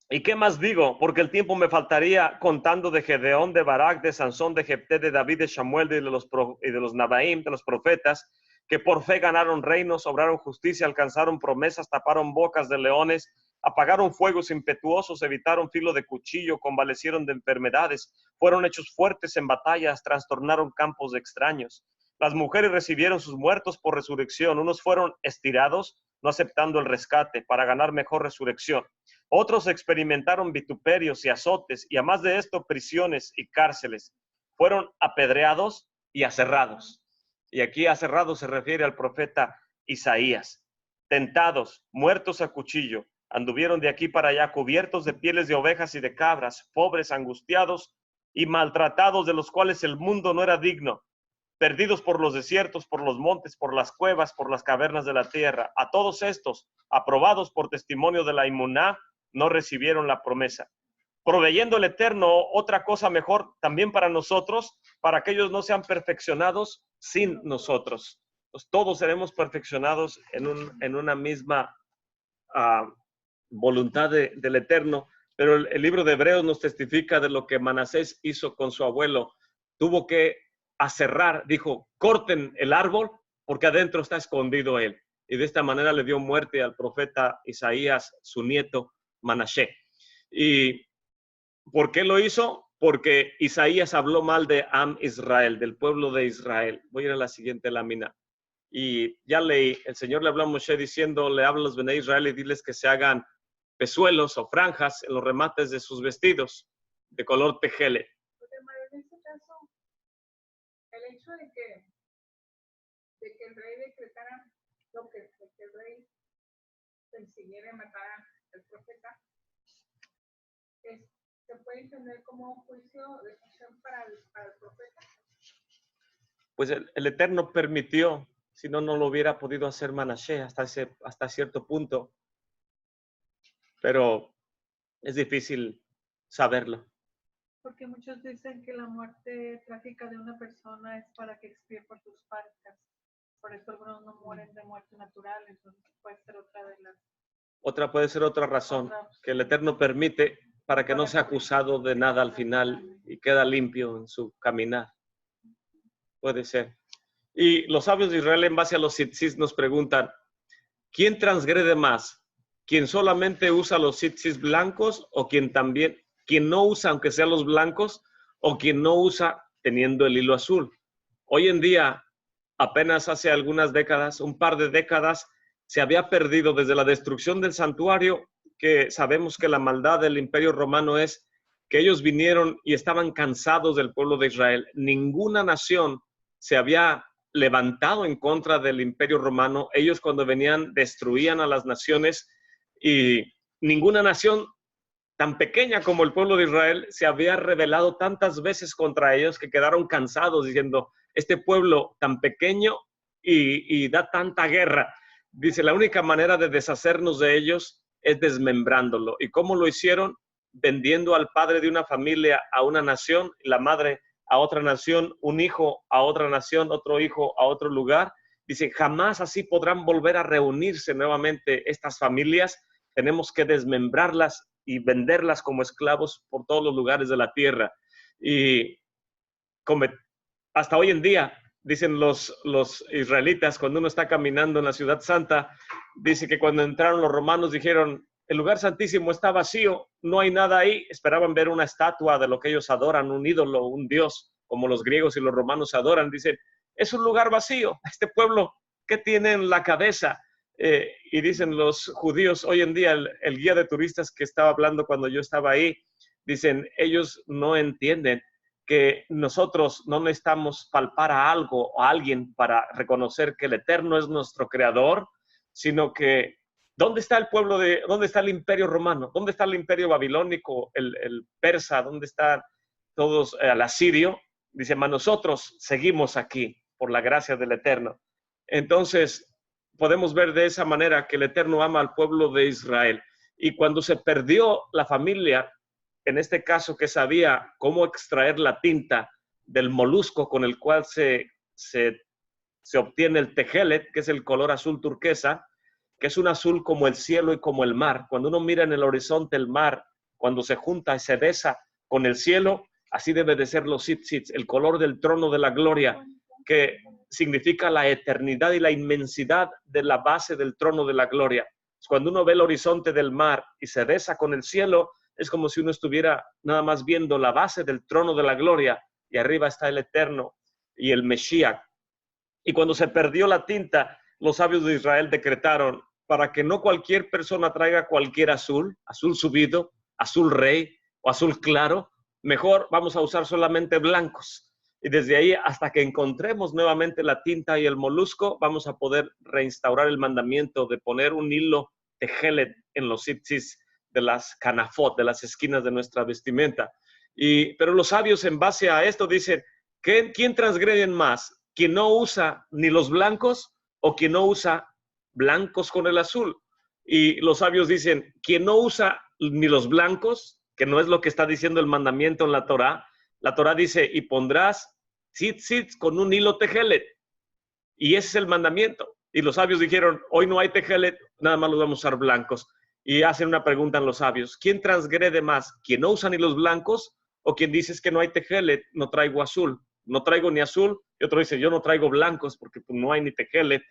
¿y qué más digo? Porque el tiempo me faltaría contando de Gedeón, de Barak, de Sansón, de Jefté, de David, de Samuel, y de los Nabaim, de los profetas, que por fe ganaron reinos, obraron justicia, alcanzaron promesas, taparon bocas de leones, apagaron fuegos impetuosos, evitaron filo de cuchillo, convalecieron de enfermedades, fueron hechos fuertes en batallas, trastornaron campos de extraños. Las mujeres recibieron sus muertos por resurrección, unos fueron estirados, no aceptando el rescate, para ganar mejor resurrección. Otros experimentaron vituperios y azotes, y además de esto, prisiones y cárceles. Fueron apedreados y aserrados. Y aquí aserrados se refiere al profeta Isaías. Tentados, muertos a cuchillo, anduvieron de aquí para allá, cubiertos de pieles de ovejas y de cabras, pobres, angustiados y maltratados, de los cuales el mundo no era digno, perdidos por los desiertos, por los montes, por las cuevas, por las cavernas de la tierra. A todos estos, aprobados por testimonio de la inmuná, no recibieron la promesa, proveyendo el Eterno otra cosa mejor también para nosotros, para que ellos no sean perfeccionados sin nosotros. Pues todos seremos perfeccionados en una misma voluntad del Eterno, pero el libro de Hebreos nos testifica de lo que Manasés hizo con su abuelo. Tuvo que aserrar, dijo, corten el árbol porque adentro está escondido él. Y de esta manera le dio muerte al profeta Isaías, su nieto Manashe. ¿Y por qué lo hizo? Porque Isaías habló mal de Am Israel, del pueblo de Israel. Voy a ir a la siguiente lámina. Y ya leí, el Señor le habló a Moshe diciendo, le habla a los Bnei Israel y diles que se hagan pezuelos o franjas en los remates de sus vestidos de color tejele. En este caso, el hecho de que el rey decretara lo que el rey persiguiera y matara al profeta, se puede entender como un juicio de acción para el profeta. Pues el Eterno permitió, si no, no lo hubiera podido hacer Manashe hasta cierto punto. Pero es difícil saberlo. Porque muchos dicen que la muerte trágica de una persona es para que expíe por sus faltas. Por eso algunos no mueren de muerte natural. Entonces puede ser otra de las... Puede ser otra razón, que el Eterno permite para que no sea acusado de nada al final y queda limpio en su caminar. Puede ser. Y los sabios de Israel, en base a los tzitzis, nos preguntan, ¿quién transgrede más? ¿Quién solamente usa los tzitzis blancos o quien no usa aunque sean los blancos, o quien no usa teniendo el hilo azul? Hoy en día, apenas hace algunas décadas, un par de décadas, se había perdido desde la destrucción del santuario, que sabemos que la maldad del Imperio Romano es que ellos vinieron y estaban cansados del pueblo de Israel. Ninguna nación se había levantado en contra del Imperio Romano. Ellos cuando venían destruían a las naciones y ninguna nación tan pequeña como el pueblo de Israel se había rebelado tantas veces contra ellos que quedaron cansados diciendo, este pueblo tan pequeño y da tanta guerra. Dice, la única manera de deshacernos de ellos es desmembrándolo. ¿Y cómo lo hicieron? Vendiendo al padre de una familia a una nación, la madre a otra nación, un hijo a otra nación, otro hijo a otro lugar. Dice, jamás así podrán volver a reunirse nuevamente estas familias. Tenemos que desmembrarlas y venderlas como esclavos por todos los lugares de la tierra. Y hasta hoy en día, dicen los israelitas, cuando uno está caminando en la ciudad santa, dice que cuando entraron los romanos dijeron, el lugar santísimo está vacío, no hay nada ahí. Esperaban ver una estatua de lo que ellos adoran, un ídolo, un dios, como los griegos y los romanos adoran. Dicen, es un lugar vacío. Este pueblo, ¿qué tiene en la cabeza? Y dicen los judíos, hoy en día, el guía de turistas que estaba hablando cuando yo estaba ahí, dicen, ellos no entienden que nosotros no necesitamos palpar a algo o a alguien para reconocer que el Eterno es nuestro creador, sino que ¿dónde está el pueblo dónde está el imperio romano? ¿Dónde está el imperio babilónico, el persa? ¿Dónde están todos, el asirio? Dice, mas nosotros seguimos aquí por la gracia del Eterno. Entonces, podemos ver de esa manera que el Eterno ama al pueblo de Israel. Y cuando se perdió la familia, en este caso que sabía cómo extraer la tinta del molusco con el cual se obtiene el tejelet, que es el color azul turquesa, que es un azul como el cielo y como el mar. Cuando uno mira en el horizonte el mar, cuando se junta y se besa con el cielo, así debe de ser los tzitzits, el color del trono de la gloria, que significa la eternidad y la inmensidad de la base del trono de la gloria. Cuando uno ve el horizonte del mar y se besa con el cielo, es como si uno estuviera nada más viendo la base del trono de la gloria y arriba está el Eterno y el Mesías. Y cuando se perdió la tinta, los sabios de Israel decretaron para que no cualquier persona traiga cualquier azul, azul subido, azul rey o azul claro, mejor vamos a usar solamente blancos. Y desde ahí hasta que encontremos nuevamente la tinta y el molusco, vamos a poder reinstaurar el mandamiento de poner un hilo tejelet en los tzitzis de las canafot, de las esquinas de nuestra vestimenta. Pero los sabios en base a esto dicen, ¿quién transgreden más? ¿Quién no usa ni los blancos o quien no usa blancos con el azul? Y los sabios dicen, quien no usa ni los blancos, que no es lo que está diciendo el mandamiento en la Torá dice, y pondrás tzitzits con un hilo tejelet. Y ese es el mandamiento. Y los sabios dijeron, hoy no hay tejelet, nada más los vamos a usar blancos. Y hacen una pregunta en los sabios, ¿quién transgrede más? ¿Quién no usa ni los blancos o quien dice es que no hay tejelet, no traigo azul? No traigo ni azul, y otro dice, yo no traigo blancos porque pues, no hay ni tejelet.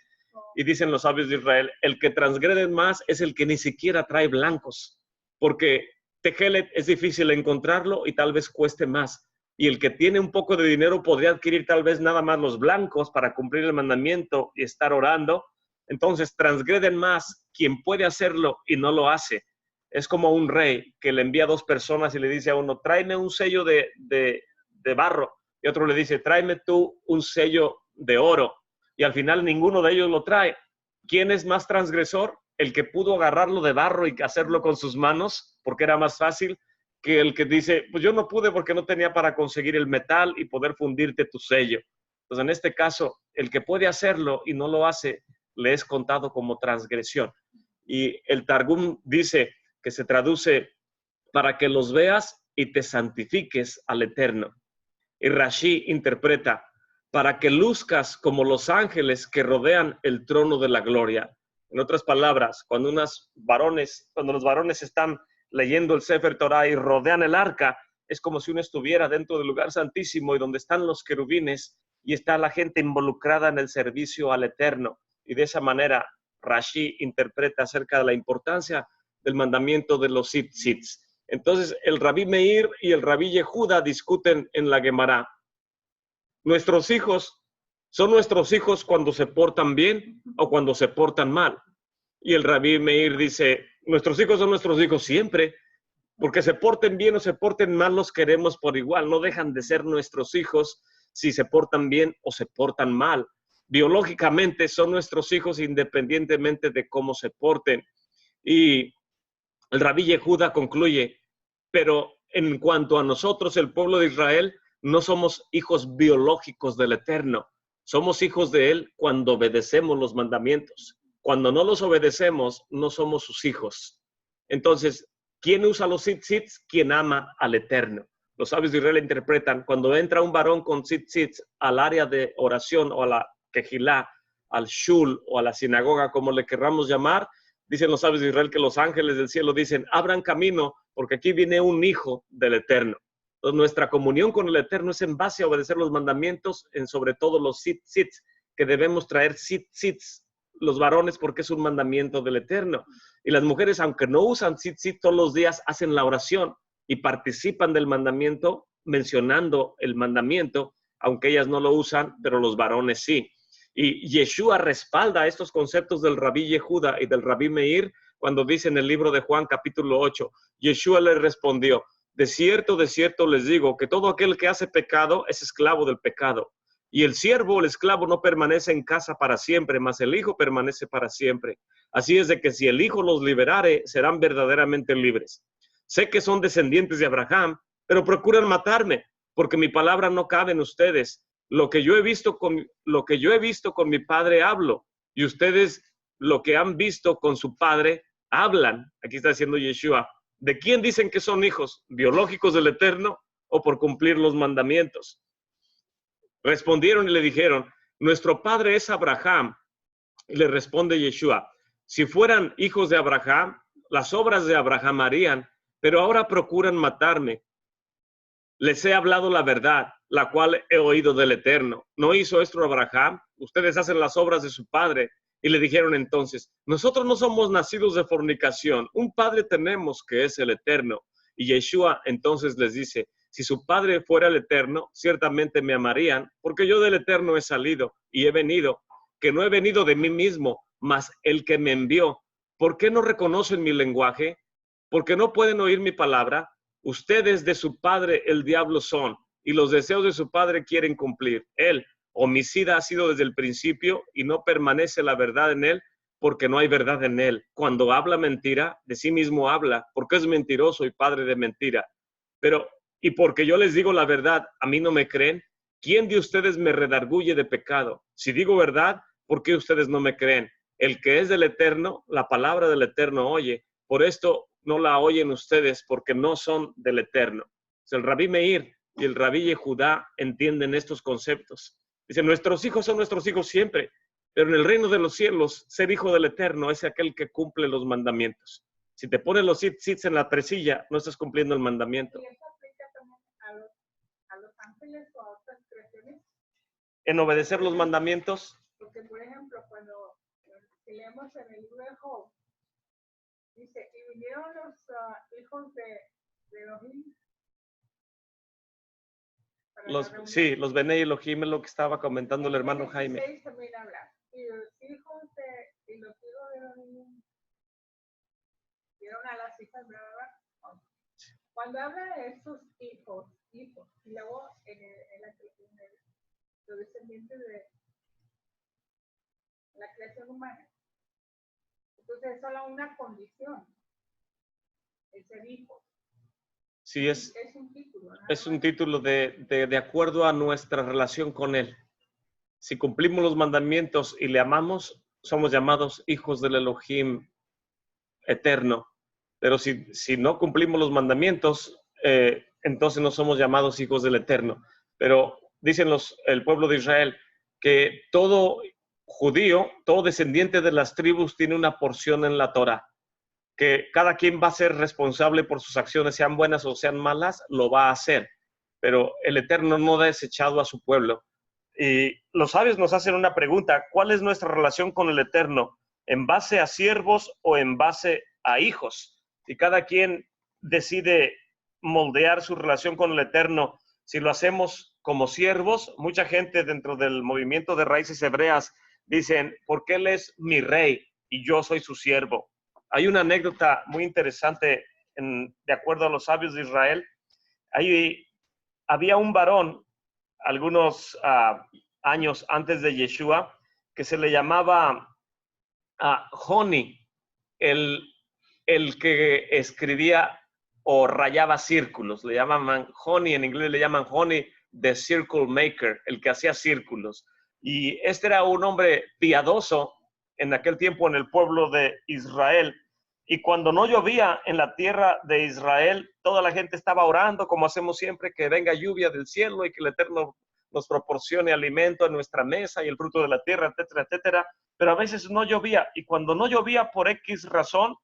Y dicen los sabios de Israel, el que transgrede más es el que ni siquiera trae blancos, porque tejelet es difícil encontrarlo y tal vez cueste más. Y el que tiene un poco de dinero podría adquirir tal vez nada más los blancos para cumplir el mandamiento y estar orando. Entonces transgreden más quien puede hacerlo y no lo hace. Es como un rey que le envía a dos personas y le dice a uno, tráeme un sello de barro. Y otro le dice, tráeme tú un sello de oro. Y al final ninguno de ellos lo trae. ¿Quién es más transgresor? El que pudo agarrarlo de barro y hacerlo con sus manos, porque era más fácil, que el que dice, pues yo no pude porque no tenía para conseguir el metal y poder fundirte tu sello. Entonces, en este caso, el que puede hacerlo y no lo hace, le es contado como transgresión. Y el Targum dice que se traduce para que los veas y te santifiques al Eterno. Y Rashi interpreta, para que luzcas como los ángeles que rodean el trono de la gloria. En otras palabras, cuando los varones están leyendo el Sefer Torah y rodean el arca, es como si uno estuviera dentro del lugar santísimo y donde están los querubines y está la gente involucrada en el servicio al Eterno. Y de esa manera, Rashi interpreta acerca de la importancia del mandamiento de los tzitzits. Entonces, el Rabí Meir y el Rabí Yehuda discuten en la Gemara. Nuestros hijos son nuestros hijos cuando se portan bien o cuando se portan mal. Y el Rabí Meir dice, nuestros hijos son nuestros hijos siempre. Porque se porten bien o se porten mal, los queremos por igual. No dejan de ser nuestros hijos si se portan bien o se portan mal. Biológicamente son nuestros hijos independientemente de cómo se porten. Y el Rabí Yehuda concluye, pero en cuanto a nosotros, el pueblo de Israel, no somos hijos biológicos del Eterno. Somos hijos de Él cuando obedecemos los mandamientos. Cuando no los obedecemos, no somos sus hijos. Entonces, ¿quién usa los tzitzits? Quien ama al Eterno. Los sabios de Israel interpretan, cuando entra un varón con tzitzits al área de oración o a la quejilá, al shul o a la sinagoga, como le querramos llamar, dicen los sabios de Israel que los ángeles del cielo dicen, abran camino porque aquí viene un hijo del Eterno. Entonces, nuestra comunión con el Eterno es en base a obedecer los mandamientos, en sobre todo los tzitzits, que debemos traer tzitzits, los varones, porque es un mandamiento del Eterno. Y las mujeres, aunque no usan tzitzit todos los días, hacen la oración y participan del mandamiento, mencionando el mandamiento, aunque ellas no lo usan, pero los varones sí. Y Yeshua respalda estos conceptos del Rabí Yehuda y del Rabí Meir cuando dice en el libro de Juan capítulo 8, Yeshua le respondió, de cierto les digo que todo aquel que hace pecado es esclavo del pecado. Y el siervo, el esclavo, no permanece en casa para siempre, mas el Hijo permanece para siempre. Así es de que si el Hijo los liberare, serán verdaderamente libres. Sé que son descendientes de Abraham, pero procuran matarme, porque mi palabra no cabe en ustedes. Lo que yo he visto con mi padre hablo, y ustedes lo que han visto con su padre hablan. Aquí está diciendo Yeshua. ¿De quién dicen que son hijos? ¿Biológicos del Eterno o por cumplir los mandamientos? Respondieron y le dijeron, nuestro padre es Abraham. Y le responde Yeshua, si fueran hijos de Abraham, las obras de Abraham harían, pero ahora procuran matarme. Les he hablado la verdad, la cual he oído del Eterno. ¿No hizo esto Abraham? Ustedes hacen las obras de su padre. Y le dijeron entonces, nosotros no somos nacidos de fornicación, un padre tenemos que es el Eterno. Y Yeshua entonces les dice, si su padre fuera el Eterno, ciertamente me amarían, porque yo del Eterno he salido y he venido, que no he venido de mí mismo, mas el que me envió. ¿Por qué no reconocen mi lenguaje? ¿Por qué no pueden oír mi palabra? Ustedes de su padre el diablo son, y los deseos de su padre quieren cumplir. Él, homicida, ha sido desde el principio, y no permanece la verdad en él, porque no hay verdad en él. Cuando habla mentira, de sí mismo habla, porque es mentiroso y padre de mentira. Pero, y porque yo les digo la verdad, ¿a mí no me creen? ¿Quién de ustedes me redarguye de pecado? Si digo verdad, ¿por qué ustedes no me creen? El que es del Eterno, la palabra del Eterno oye. Por esto no la oyen ustedes, porque no son del Eterno. El Rabí Meir y el Rabí Yehudá entienden estos conceptos. Dicen, nuestros hijos son nuestros hijos siempre, pero en el reino de los cielos, ser hijo del Eterno es aquel que cumple los mandamientos. Si te pones los tzitzits en la presilla, no estás cumpliendo el mandamiento. ¿Y eso aplica también a los ángeles o a otras creaciones? En obedecer los mandamientos. Porque, por ejemplo, cuando si leemos en el libro de Job, dice, y vinieron los hijos de Elohim. Sí, los Benei Elohim es lo que estaba comentando el hermano Jaime. También habla. Y los hijos de Elohim dieron a las hijas, ¿verdad? Cuando habla de esos hijos, y luego en la creación de los descendientes de la creación humana, entonces es solo una condición, el ser hijo. Sí, es un título, ¿no? Es un título de acuerdo a nuestra relación con Él. Si cumplimos los mandamientos y le amamos, somos llamados hijos del Elohim eterno. Pero si no cumplimos los mandamientos, entonces no somos llamados hijos del Eterno. Pero dicen el pueblo de Israel que todo judío, todo descendiente de las tribus tiene una porción en la Torah, que cada quien va a ser responsable por sus acciones, sean buenas o sean malas, lo va a hacer. Pero el Eterno no ha desechado a su pueblo. Y los sabios nos hacen una pregunta, ¿cuál es nuestra relación con el Eterno? ¿En base a siervos o en base a hijos? Y cada quien decide moldear su relación con el Eterno. Si lo hacemos como siervos, mucha gente dentro del movimiento de raíces hebreas dicen, porque Él es mi rey y yo soy su siervo. Hay una anécdota muy interesante de acuerdo a los sabios de Israel. Ahí había un varón, algunos años antes de Yeshua, que se le llamaba Joni, el que escribía o rayaba círculos. Le llamaban Joni, en inglés le llaman Joni, the circle maker, el que hacía círculos. Y este era un hombre piadoso en aquel tiempo en el pueblo de Israel. Y cuando no llovía en la tierra de Israel, toda la gente estaba orando, como hacemos siempre, que venga lluvia del cielo y que el Eterno nos proporcione alimento en nuestra mesa y el fruto de la tierra, etcétera, etcétera. Pero a veces no llovía. Y cuando no llovía por X razón,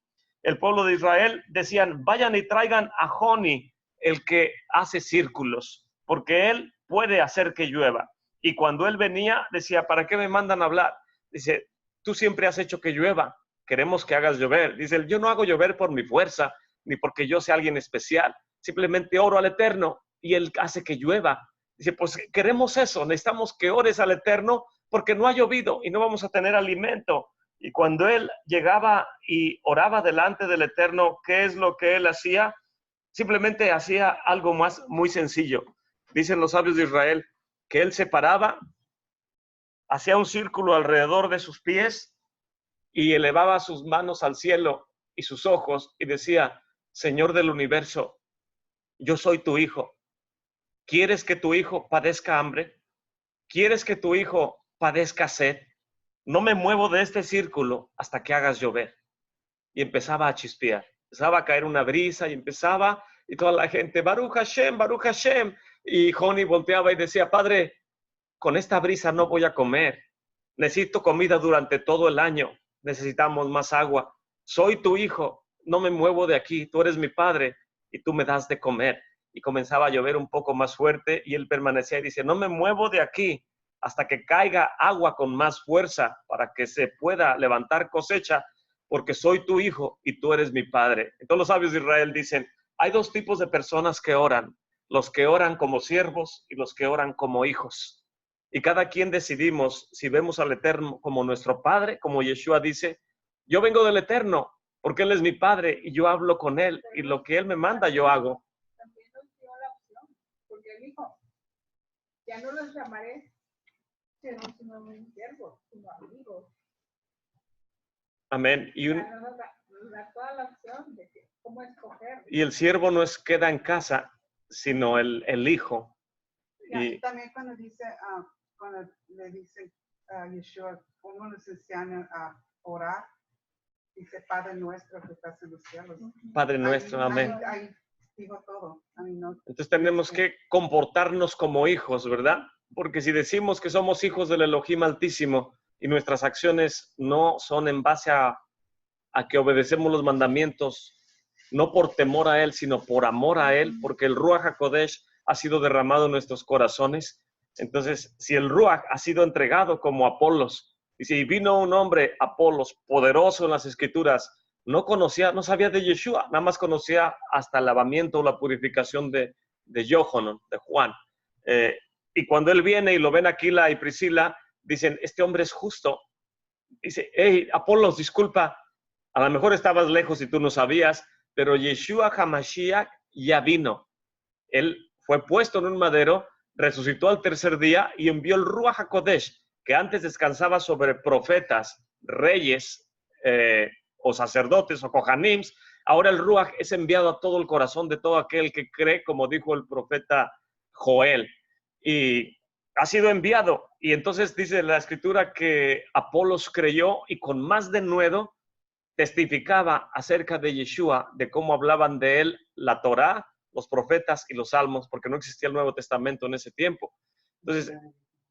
el pueblo de Israel decían, vayan y traigan a Joni, el que hace círculos, porque él puede hacer que llueva. Y cuando él venía, decía, ¿para qué me mandan a hablar? Dice, tú siempre has hecho que llueva, queremos que hagas llover. Dice, yo no hago llover por mi fuerza, ni porque yo sea alguien especial, simplemente oro al Eterno y él hace que llueva. Dice, pues queremos eso, necesitamos que ores al Eterno porque no ha llovido y no vamos a tener alimento. Y cuando él llegaba y oraba delante del Eterno, ¿qué es lo que él hacía? Simplemente hacía algo más muy sencillo. Dicen los sabios de Israel que él se paraba, hacía un círculo alrededor de sus pies y elevaba sus manos al cielo y sus ojos y decía, Señor del universo, yo soy tu hijo. ¿Quieres que tu hijo padezca hambre? ¿Quieres que tu hijo padezca sed? No me muevo de este círculo hasta que hagas llover. Y empezaba a chispear. Empezaba a caer una brisa y toda la gente, Baruch Hashem, Baruch Hashem. Y Joni volteaba y decía, Padre, con esta brisa no voy a comer. Necesito comida durante todo el año. Necesitamos más agua. Soy tu hijo, no me muevo de aquí. Tú eres mi padre y tú me das de comer. Y comenzaba a llover un poco más fuerte y él permanecía y dice, no me muevo de aquí hasta que caiga agua con más fuerza para que se pueda levantar cosecha, porque soy tu hijo y tú eres mi padre. Entonces los sabios de Israel dicen, hay dos tipos de personas que oran, los que oran como siervos y los que oran como hijos. Y cada quien decidimos si vemos al Eterno como nuestro Padre, como Yeshua dice, yo vengo del Eterno porque Él es mi Padre y yo hablo con Él y lo que Él me manda yo hago. También nos dio la opción, porque él dijo, ya no los llamaré sino mis siervos, sino amigos. Amén. Ya nos da toda la opción de cómo escoger. Y el siervo no queda en casa, sino el hijo. Y también cuando dice, cuando le dice a Yeshua, cómo nos enseñan a orar, dice Padre nuestro que estás en los cielos. Padre nuestro, amén. Ahí digo todo. Entonces tenemos que comportarnos como hijos, ¿verdad? Porque si decimos que somos hijos del Elohim Altísimo y nuestras acciones no son en base a que obedecemos los mandamientos, no por temor a Él, sino por amor a Él, porque el Ruach HaKodesh ha sido derramado en nuestros corazones. Entonces, si el Ruach ha sido entregado como Apolos, y si vino un hombre, Apolos, poderoso en las Escrituras, no sabía de Yeshua, nada más conocía hasta el lavamiento o la purificación de Yohanan, de Juan. Y cuando él viene y lo ven Aquila y Priscila, dicen, este hombre es justo. Dice, hey, Apolos, disculpa, a lo mejor estabas lejos y tú no sabías, pero Yeshua HaMashiach ya vino. Él fue puesto en un madero, resucitó al tercer día y envió el Ruach HaKodesh, que antes descansaba sobre profetas, reyes, o sacerdotes o kohanims. Ahora el Ruach es enviado a todo el corazón de todo aquel que cree, como dijo el profeta Joel. Y ha sido enviado. Y entonces dice la Escritura que Apolos creyó y con más denuedo testificaba acerca de Yeshua, de cómo hablaban de él la Torá, los profetas y los salmos, porque no existía el Nuevo Testamento en ese tiempo. Entonces,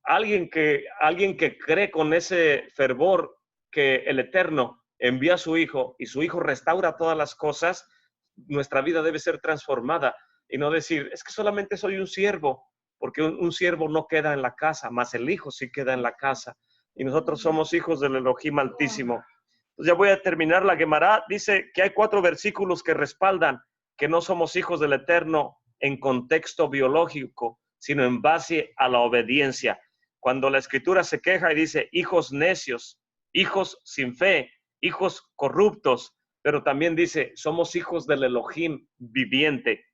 alguien que cree con ese fervor que el Eterno envía a su Hijo y su Hijo restaura todas las cosas, nuestra vida debe ser transformada y no decir, es que solamente soy un siervo, porque un siervo no queda en la casa, más el Hijo sí queda en la casa. Y nosotros somos hijos del Elohim Altísimo. Entonces ya voy a terminar. La Gemara dice que hay 4 versículos que respaldan que no somos hijos del Eterno en contexto biológico, sino en base a la obediencia. Cuando la Escritura se queja y dice, hijos necios, hijos sin fe, hijos corruptos, pero también dice, somos hijos del Elohim viviente.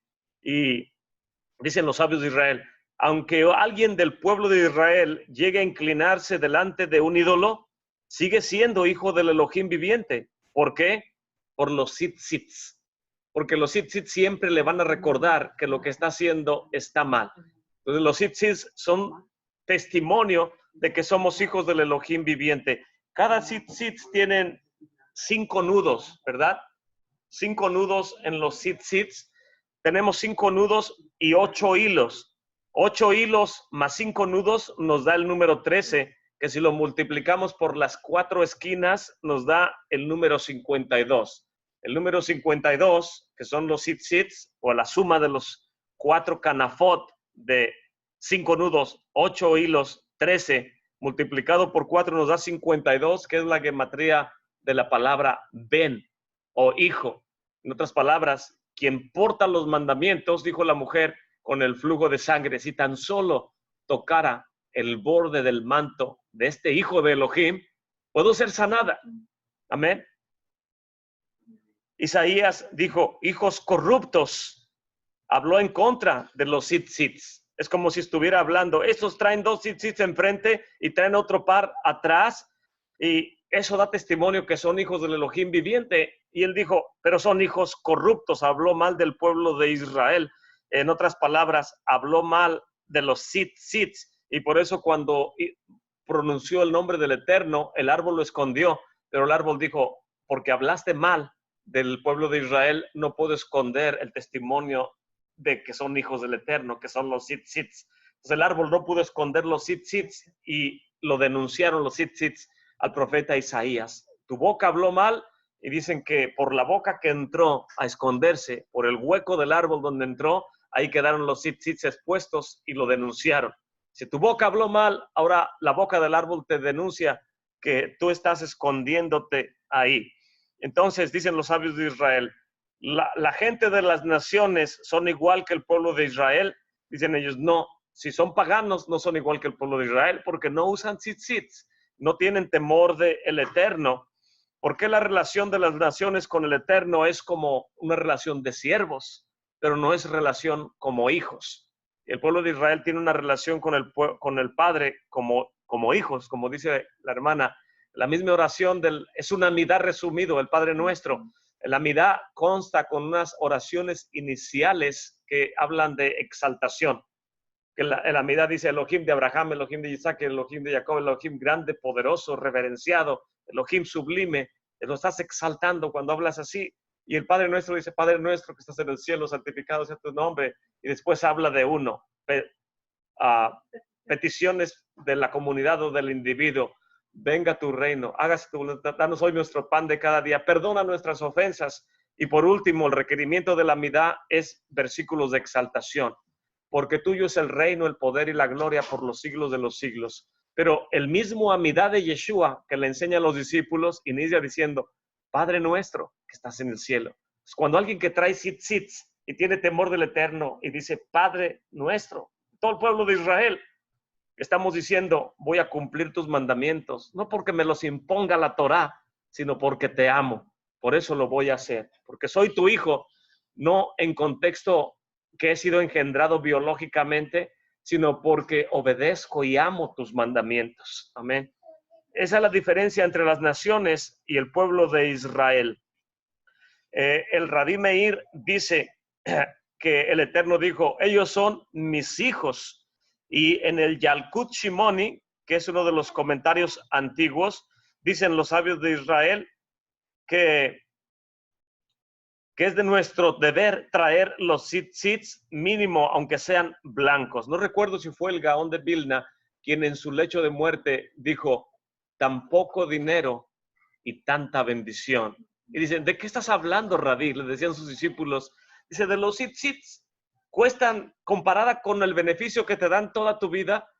Y dicen los sabios de Israel, aunque alguien del pueblo de Israel llegue a inclinarse delante de un ídolo, sigue siendo hijo del Elohim viviente. ¿Por qué? Por los tzitzits. Porque los tzitzits siempre le van a recordar que lo que está haciendo está mal. Entonces los tzitzits son testimonio de que somos hijos del Elohim viviente. Cada tzitzit tienen 5 nudos, ¿verdad? 5 nudos en los tzitzits. Tenemos 5 nudos y 8 hilos. 8 hilos más 5 nudos nos da el número 13, que si lo multiplicamos por las 4 esquinas nos da el número 52. El número 52, que son los tzitzits, o la suma de los 4 canafot de 5 nudos, 8 hilos, 13, multiplicado por 4 nos da 52, que es la gematría de la palabra ben, o hijo. En otras palabras, quien porta los mandamientos, dijo la mujer, con el flujo de sangre, si tan solo tocara el borde del manto de este hijo de Elohim, puedo ser sanada. Amén. Isaías dijo, hijos corruptos, habló en contra de los tzitzits. Es como si estuviera hablando, estos traen 2 tzitzits enfrente y traen otro par atrás, y eso da testimonio que son hijos del Elohim viviente. Y él dijo, pero son hijos corruptos, habló mal del pueblo de Israel. En otras palabras, habló mal de los tzitzits, y por eso cuando pronunció el nombre del Eterno, el árbol lo escondió, pero el árbol dijo, porque hablaste mal del pueblo de Israel, no puedo esconder el testimonio de que son hijos del Eterno, que son los tzitzits. Entonces el árbol no pudo esconder los tzitzits y lo denunciaron los tzitzits al profeta Isaías. Tu boca habló mal, y dicen que por la boca que entró a esconderse, por el hueco del árbol donde entró, ahí quedaron los tzitzits expuestos y lo denunciaron. Si tu boca habló mal, ahora la boca del árbol te denuncia que tú estás escondiéndote ahí. Entonces, dicen los sabios de Israel, la gente de las naciones son igual que el pueblo de Israel. Dicen ellos, no, si son paganos no son igual que el pueblo de Israel porque no usan tzitzits, no tienen temor del Eterno. ¿Por qué la relación de las naciones con el Eterno es como una relación de siervos, pero no es relación como hijos? El pueblo de Israel tiene una relación con el Padre como hijos, como dice la hermana. La misma oración es una amidad resumido, el Padre Nuestro. La amidad consta con unas oraciones iniciales que hablan de exaltación. Que la amidad dice Elohim de Abraham, Elohim de Isaac, Elohim de Jacob, Elohim grande, poderoso, reverenciado, Elohim sublime. Lo estás exaltando cuando hablas así. Y el Padre Nuestro dice, Padre Nuestro que estás en el cielo, santificado sea tu nombre. Y después habla de uno. Peticiones de la comunidad o del individuo. Venga tu reino, hágase tu voluntad, danos hoy nuestro pan de cada día, perdona nuestras ofensas. Y por último, el requerimiento de la amidad es versículos de exaltación. Porque tuyo es el reino, el poder y la gloria por los siglos de los siglos. Pero el mismo amidad de Yeshua que le enseña a los discípulos inicia diciendo, Padre nuestro que estás en el cielo. Es cuando alguien que trae tzitzits y tiene temor del Eterno y dice, Padre nuestro, todo el pueblo de Israel, estamos diciendo, voy a cumplir tus mandamientos, no porque me los imponga la Torá, sino porque te amo. Por eso lo voy a hacer, porque soy tu hijo, no en contexto que he sido engendrado biológicamente, sino porque obedezco y amo tus mandamientos. Amén. Esa es la diferencia entre las naciones y el pueblo de Israel. El Rabí Meir dice que el Eterno dijo, ellos son mis hijos. Y en el Yalkut Shimoni, que es uno de los comentarios antiguos, dicen los sabios de Israel que es de nuestro deber traer los tzitzits mínimo, aunque sean blancos. No recuerdo si fue el Gaón de Vilna quien en su lecho de muerte dijo, tan poco dinero y tanta bendición. Y dicen, ¿de qué estás hablando, Rabí? Le decían sus discípulos. Dice, de los tzitzits. Cuestan, comparada con el beneficio que te dan toda tu vida,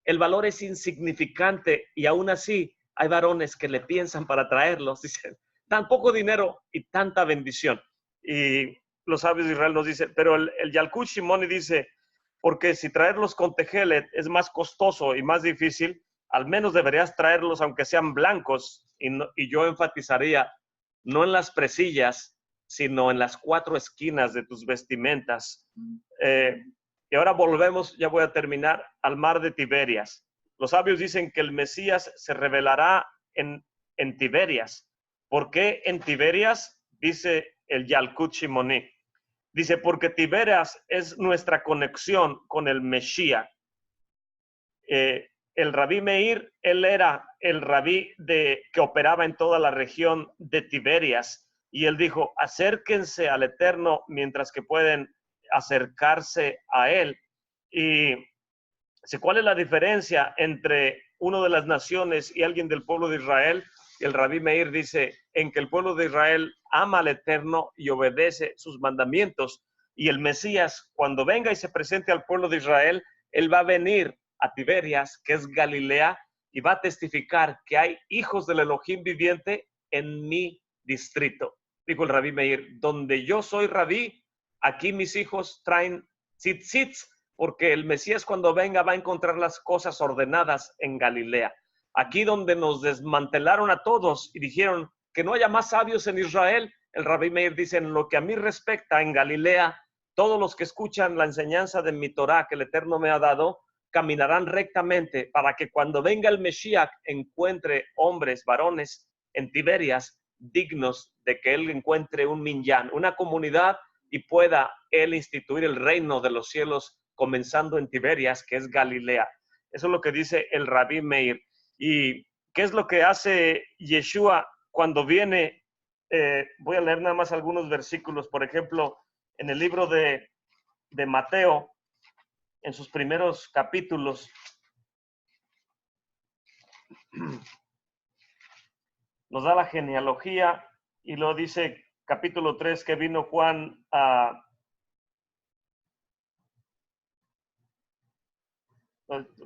el valor es insignificante y aún así hay varones que le piensan para traerlos. Dicen, tan poco dinero y tanta bendición. Y los sabios de Israel nos dicen, pero el Yalkut Shimoni dice, porque si traerlos con tejelet es más costoso y más difícil, al menos deberías traerlos aunque sean blancos. Y yo enfatizaría, no en las presillas, sino en las 4 esquinas de tus vestimentas. Y ahora volvemos, ya voy a terminar, al mar de Tiberias. Los sabios dicen que el Mesías se revelará en Tiberias. ¿Por qué en Tiberias? Dice el Yalkut Shimoni. Dice, porque Tiberias es nuestra conexión con el Mesías. El rabí Meir, él era el rabí que operaba en toda la región de Tiberias. Y él dijo, acérquense al Eterno mientras que pueden acercarse a él. Y ¿cuál es la diferencia entre uno de las naciones y alguien del pueblo de Israel? El rabí Meir dice, en que el pueblo de Israel ama al Eterno y obedece sus mandamientos. Y el Mesías, cuando venga y se presente al pueblo de Israel, él va a venir a Tiberias, que es Galilea, y va a testificar que hay hijos del Elohim viviente en mi distrito. Dijo el rabí Meir, donde yo soy rabí, aquí mis hijos traen tzitzits, porque el Mesías cuando venga va a encontrar las cosas ordenadas en Galilea. Aquí donde nos desmantelaron a todos y dijeron que no haya más sabios en Israel, el rabí Meir dice, en lo que a mí respecta, en Galilea, todos los que escuchan la enseñanza de mi Torah que el Eterno me ha dado, caminarán rectamente para que cuando venga el Mesías encuentre hombres, varones en Tiberias dignos de que él encuentre un minyan, una comunidad, y pueda él instituir el reino de los cielos comenzando en Tiberias, que es Galilea. Eso es lo que dice el rabí Meir. ¿Y qué es lo que hace Yeshua cuando viene? Voy a leer nada más algunos versículos. Por ejemplo, en el libro de Mateo, en sus primeros capítulos, nos da la genealogía y lo dice capítulo 3 que vino Juan a...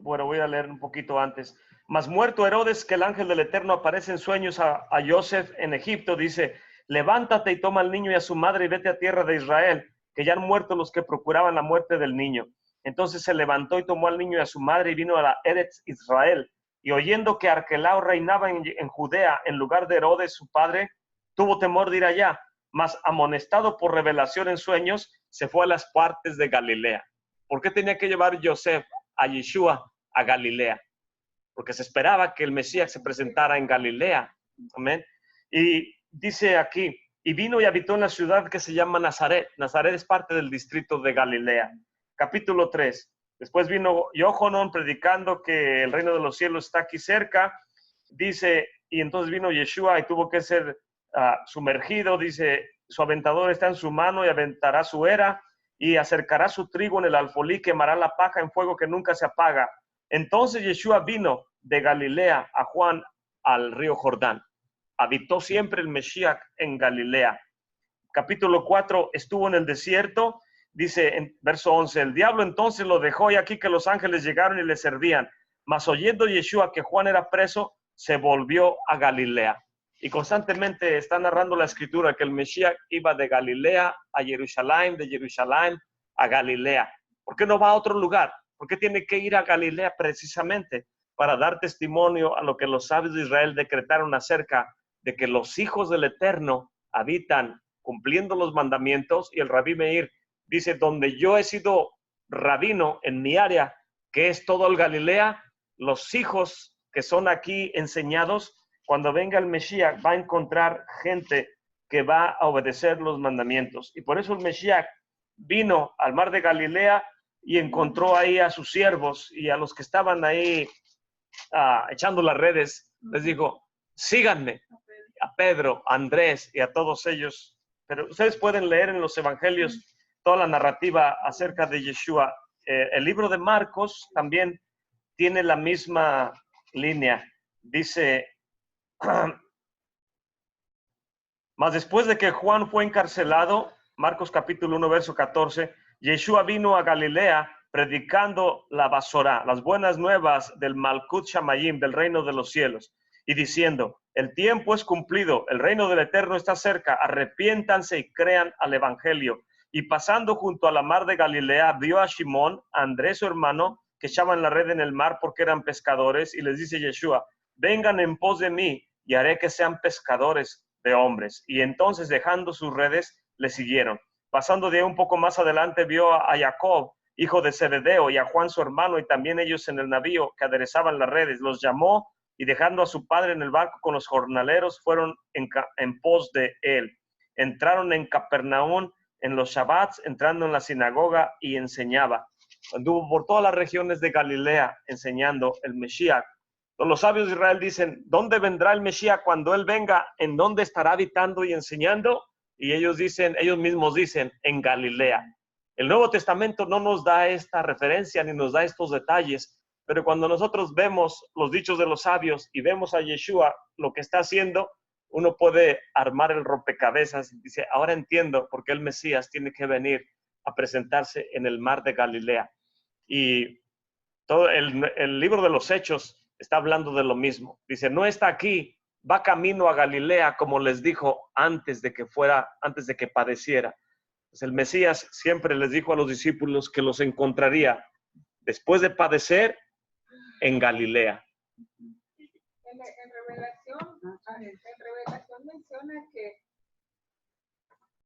Bueno, voy a leer un poquito antes. Mas muerto Herodes, que el ángel del Eterno aparece en sueños a Joseph en Egipto, dice, levántate y toma al niño y a su madre y vete a tierra de Israel, que ya han muerto los que procuraban la muerte del niño. Entonces se levantó y tomó al niño y a su madre y vino a la Eretz Israel. Y oyendo que Arquelao reinaba en Judea en lugar de Herodes, su padre, tuvo temor de ir allá, mas amonestado por revelación en sueños, se fue a las partes de Galilea. ¿Por qué tenía que llevar Joseph a Yeshua a Galilea? Porque se esperaba que el Mesías se presentara en Galilea. Amén. Y dice aquí, y vino y habitó en la ciudad que se llama Nazaret. Nazaret es parte del distrito de Galilea. Capítulo 3. Después vino Yohanan predicando que el reino de los cielos está aquí cerca. Dice, y entonces vino Yeshua y tuvo que ser sumergido. Dice, su aventador está en su mano y aventará su era y acercará su trigo en el alfolí, quemará la paja en fuego que nunca se apaga. Entonces Yeshua vino de Galilea a Juan al río Jordán. Habitó siempre el Mesías en Galilea. Capítulo 4, estuvo en el desierto. Dice en verso 11, el diablo entonces lo dejó y aquí que los ángeles llegaron y le servían. Mas oyendo Yeshua que Juan era preso, se volvió a Galilea. Y constantemente está narrando la escritura que el Mesías iba de Galilea a Jerusalén, de Jerusalén a Galilea. ¿Por qué no va a otro lugar? ¿Por qué tiene que ir a Galilea precisamente? Para dar testimonio a lo que los sabios de Israel decretaron acerca de que los hijos del Eterno habitan cumpliendo los mandamientos. Y el rabí Meir dice, donde yo he sido rabino en mi área, que es todo el Galilea, los hijos que son aquí enseñados, cuando venga el Mesías va a encontrar gente que va a obedecer los mandamientos. Y por eso el Mesías vino al mar de Galilea y encontró ahí a sus siervos y a los que estaban ahí echando las redes. Les dijo, síganme, a Pedro, a Andrés y a todos ellos. Pero ustedes pueden leer en los evangelios toda la narrativa acerca de Yeshua. El libro de Marcos también tiene la misma línea. Dice, mas después de que Juan fue encarcelado, Marcos capítulo 1, verso 14, Yeshua vino a Galilea predicando la basora, las buenas nuevas del Malkut Shamayim, del reino de los cielos, y diciendo, el tiempo es cumplido, el reino del Eterno está cerca, arrepiéntanse y crean al evangelio. Y pasando junto a la mar de Galilea, vio a Simón, a Andrés su hermano, que echaban la red en el mar porque eran pescadores, y les dice Yeshua, vengan en pos de mí y haré que sean pescadores de hombres. Y entonces, dejando sus redes, le siguieron. Pasando de ahí un poco más adelante, vio a Jacob, hijo de Zebedeo, y a Juan su hermano, y también ellos en el navío que aderezaban las redes. Los llamó, y dejando a su padre en el barco con los jornaleros, fueron en pos de él. Entraron en Capernaum en los Shabbats, entrando en la sinagoga, y enseñaba. Anduvo por todas las regiones de Galilea enseñando el Mesías. Los sabios de Israel dicen, ¿dónde vendrá el Mesías cuando él venga? ¿En dónde estará habitando y enseñando? Y ellos mismos dicen, en Galilea. El Nuevo Testamento no nos da esta referencia ni nos da estos detalles, pero cuando nosotros vemos los dichos de los sabios y vemos a Yeshua lo que está haciendo, uno puede armar el rompecabezas. Dice, ahora entiendo por qué el Mesías tiene que venir a presentarse en el mar de Galilea. Y todo el libro de los Hechos está hablando de lo mismo. Dice, no está aquí, va camino a Galilea, como les dijo antes de que padeciera. Pues el Mesías siempre les dijo a los discípulos que los encontraría después de padecer en Galilea. En Revelación menciona que